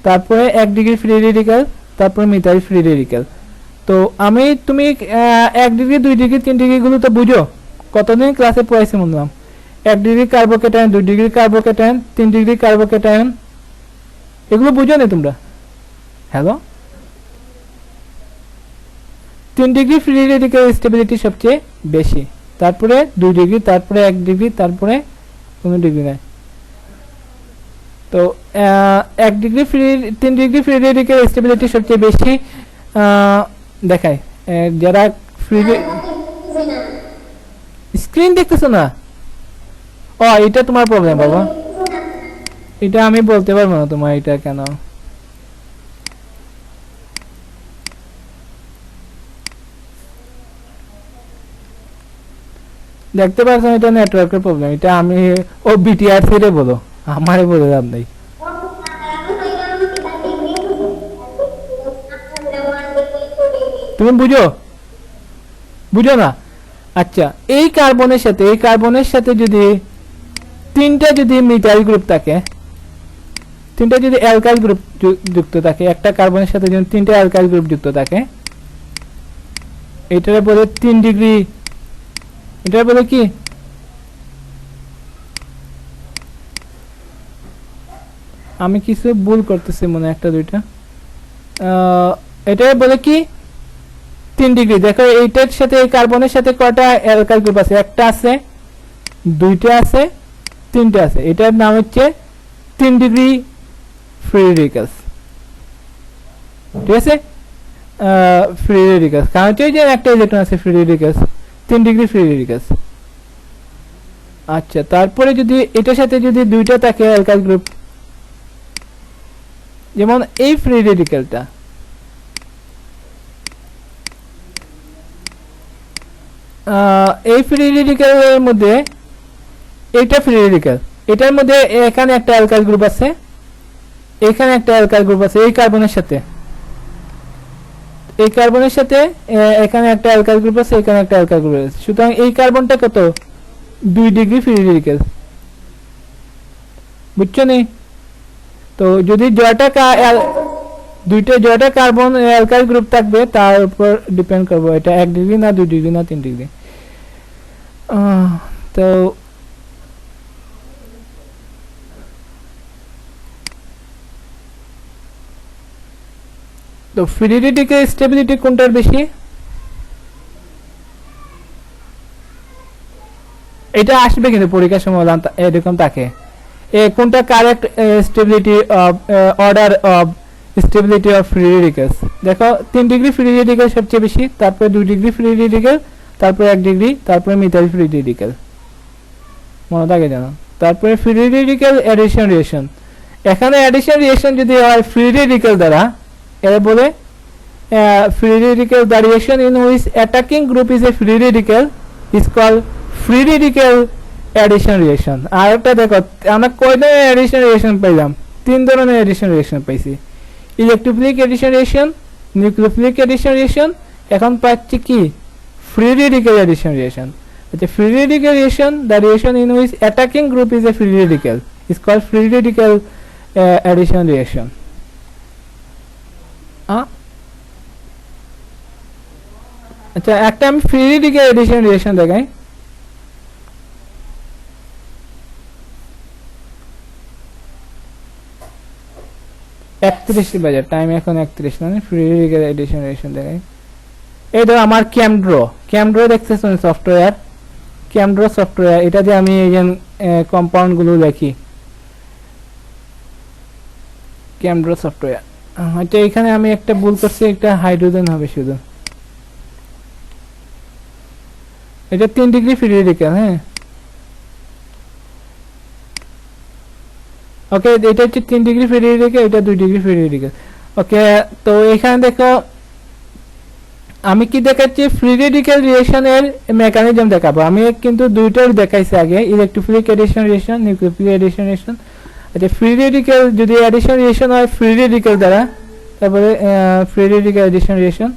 তারপরে 1 ডিগ্রি ফ্রি রেডিক্যাল, তারপরে মিথাইল ফ্রি রেডিক্যাল। তো তুমি 1 ডিগ্রি 2 ডিগ্রি 3 ডিগ্রি গুলো তো বুঝো, কতদিন ক্লাসে পড়াইছি বললাম। 1 degree carbocation, 2 degree carbocation, 3 degree carbocation, এগুলো বুঝো না তোমরা? Hello, 3 degree free radical stability সবচেয়ে বেশি, তারপরে 2 ডিগ্রি, তারপরে 1 ডিগ্রি, তারপরে কোনো ডিগ্রি নাই। তো 1 degree free 3 degree free radical stability সবচেয়ে বেশি দেখায় যারা ফ্রি। স্ক্রিন দেখতেছো না? এটা তোমার প্রবলেম বাবা, এটা আমি বলতে পারবো না তোমার এটা কেন। দেখতে পাচ্ছ এটা নেটওয়ার্কের প্রবলেম, এটা আমি বিটিআরসি রে বলো, আমারে বলে লাভ নাই। তুমি বুঝো না? আচ্ছা, এই কার্বনের সাথে যদি 3টা যদি মিথাইল গ্রুপ থাকে, 3টা যদি অ্যালকাইল গ্রুপ যুক্ত থাকে, একটা কার্বনের সাথে যদি 3টা অ্যালকাইল গ্রুপ যুক্ত থাকে, এটারে বলে 3 ডিগ্রি, এটারে বলে কি আমি কিছু ভুল করতেছি মনে একটা দুইটা এটারে বলে কি 3 ডিগ্রি। দেখো এইটার সাথে এই কার্বনের সাথে কয়টা অ্যালকাইল গ্রুপ আছে? একটা আছে, দুইটা আছে, তিনটা আছে। এটার নাম হচ্ছে 3 ডিগ্রি ফ্রি রেডিক্যালস। ঠিক আছে, ফ্রি রেডিক্যালস কারণ হচ্ছে যে একটা ইলেকট্রন আছে free radicals, 3 degree free radicals. আচ্ছা, তারপরে যদি এটার সাথে যদি দুইটা থাকে অ্যালকাইল গ্রুপ, যেমন এই ফ্রি রেডিক্যালটা, এই ফ্রি রেডিক্যালের মধ্যে এইটা ফ্রি রেডিক্যাল, এটার মধ্যে এখানে একটা অ্যালকাইল গ্রুপ আছে, এখানে একটা অ্যালকাইল গ্রুপ আছে এই কার্বনের সাথে, এই কার্বনের সাথে এখানে একটা অ্যালকাইল গ্রুপ আছে, এখানে একটা অ্যালকাইল গ্রুপ আছে। সুতরাং এই কার্বনটা কত? 2 ডিগ্রি ফ্রি রেডিক্যাল। বুঝছো নি? তো যদি জয়টা কার্বন অ্যালকাইল গ্রুপ থাকবে তার উপর ডিপেন্ড করবে এটা 1 ডিগ্রি না 2 ডিগ্রি না 3 ডিগ্রি। তো তো ফ্রি রেডিক্যাল স্টেবিলিটি কোনটার বেশি? এটা আসবে কিন্তু পরীক্ষার সময় এরকম থাকে, কোনটা correct stability of order of stability of free radicals. দেখো 3 ডিগ্রি ফ্রি রেডিক্যাল সবচেয়ে বেশি, তারপরে 2 ডিগ্রি ফ্রি রেডিক্যাল, তারপরে 1 ডিগ্রি, তারপরে মিথাইল ফ্রি রেডিক্যাল, মনে থাকে জানো। তারপরে ফ্রি রেডিক্যাল অ্যাডিশন রিঅ্যাকশন, এখানে অ্যাডিশন রিঅ্যাকশন যদি হয় ফ্রি রেডিক্যাল দ্বারা, এর বলে free radical the reaction in which attacking group is a free radical is called free radical addition reaction. আর একটা দেখো আমরা কয় ধরনের অ্যাডিশন রিঅ্যাকশন পাইলাম? 3 ধরনের অ্যাডিশন রিঅ্যাকশন পাইছি, electrophilic addition reaction, nucleophilic addition reaction, এখন পাচ্ছি কি ফ্রি রেডিক্যাল অ্যাডিশন রিঅ্যাকশন। আচ্ছা, free radical reaction the reaction in which attacking group is a free radical is called free radical addition reaction. আচ্ছা, একটা আমি free radical addition reaction দেখাই। বাজার time এখন 31 মানে ফ্রি রেডিক্যাল অ্যাডিশন রিঅ্যাকশন দেখাই। এই ধর আমার ক্যামড্রো দেখতেছ সফটওয়্যার, ক্যামড্রো সফটওয়্যার, এটা দিয়ে আমি এই যে কম্পাউন্ড গুলো লিখি, ক্যামড্রো সফটওয়্যার। আচ্ছা, এখানে আমি একটা ভুল করছি, একটা হাইড্রোজেন হবে শুধু, এটা 3 ডিগ্রি ফ্রি রেডিক্যাল। হ্যাঁ, ওকে, এটা হচ্ছে 3 ডিগ্রি ফ্রি রেডিক্যাল, এটা 2 ডিগ্রি ফ্রি রেডিক্যাল। ওকে, তো এখানে দেখো আমি কি দেখাচ্ছি, ফ্রি রেডিক্যাল রিঅ্যাকশনের মেকানিজম দেখাবো। আমি কিন্তু দুইটার দেখাইছি আগে, electrophilic addition reaction, nucleophilic addition reaction. আচ্ছা, ফ্রি রেডিক্যাল যদি অ্যাডিশন রিঅ্যাকশন হয় ফ্রি রেডিক্যাল দ্বারা, তারপরে ফ্রি রেডিক্যাল অ্যাডিশন রিঅ্যাকশন।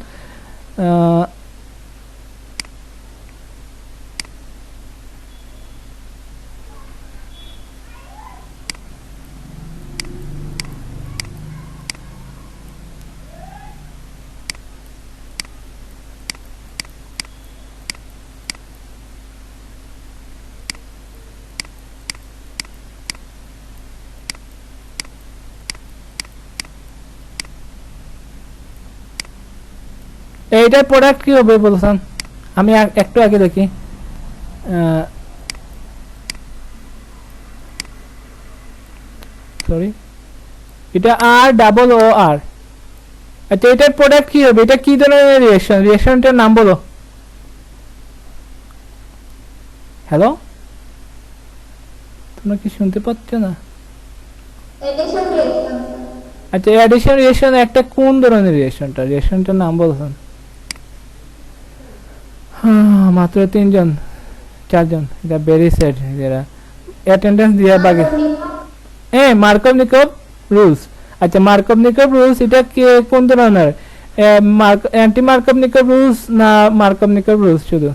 এইটার প্রোডাক্ট কি হবে বলছেন? আমি একটু আগে দেখি, সরি, এটা ROOR। আচ্ছা, এটার প্রোডাক্ট কি হবে? এটা কি ধরনের রিঅ্যাকশন? রিঅ্যাকশনটার নাম বলো। হ্যালো, তোমরা কি শুনতে পাচ্ছ না? আচ্ছা, অ্যাডিশন রিঅ্যাকশন একটা কোন ধরনের রিঅ্যাকশনটা? রিঅ্যাকশনটার নাম বলছেন? মাত্র 3 জন 4 জন, এটা ভেরি স্যাড, এরা অ্যাটেন্ডেন্স দিয়ে বাকি। মার্কভ-নিকভ রুলস। আচ্ছা, মার্কভ-নিকভ রুলস এটা কোন ধরনের? অ্যান্টি মার্কভ-নিকভ রুলস না মার্কভ-নিকভ রুলস? শুধু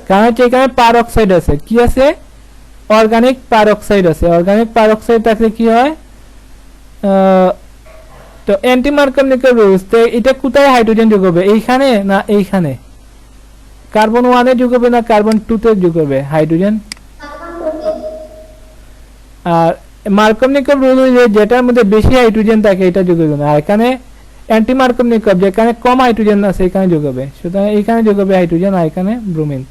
কারণ হচ্ছে এখানে পারঅক্সাইড আছে, কি আছে? অর্গানিক পারঅক্সাইড আছে। অর্গানিক পারঅক্সাইড থাকলে কি হয়? তো অ্যান্টি মার্কভনিকের রুলস তো এটা কোথায় হাইড্রোজেন যোগ হবে, এইখানে না এইখানে? কার্বন 1 এ যোগ হবে না কার্বন 2 তে যোগ হবে হাইড্রোজেন? আর মার্কভনিকের রুল হইলে যেটার মধ্যে বেশি হাইড্রোজেন থাকে এটা যোগ হবে না, আর এখানে অ্যান্টি মার্কভনিক যেখানে কম হাইড্রোজেন আছে এখানে যোগ হবে, সুতরাং এখানে যোগ হবে হাইড্রোজেন আর এখানে ব্রোমিন।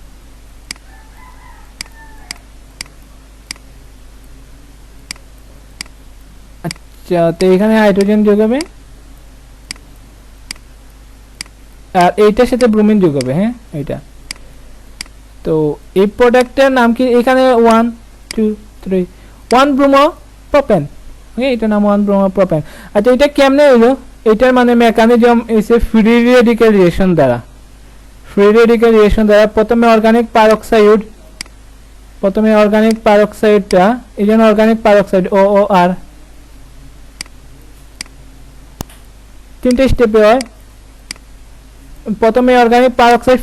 আচ্ছা, তো এখানে হাইড্রোজেন যোগ হবে আর এইটার সাথে ব্রোমিন যোগ হবে। হ্যাঁ, এইটা তো এই প্রোডাক্টের নাম কি? এখানে 1 2 3 1 ব্রোমো প্রোপেন। ওকে, এটা নাম 1 ব্রোমো প্রোপেন। আচ্ছা, এটা কেমনে হইলো? এটার মানে মেকানিজম হইছে ফ্রি রেডিক্যাল রিঅ্যাকশন দ্বারা। ফ্রি রেডিক্যাল রিঅ্যাকশন দ্বারা প্রথমে অর্গানিক পারঅক্সাইডটা এই জন্য অর্গানিক পারঅক্সাইড OOR তিনটে স্টেপে হয়। প্রথমে অর্গানিক পারঅক্সাইড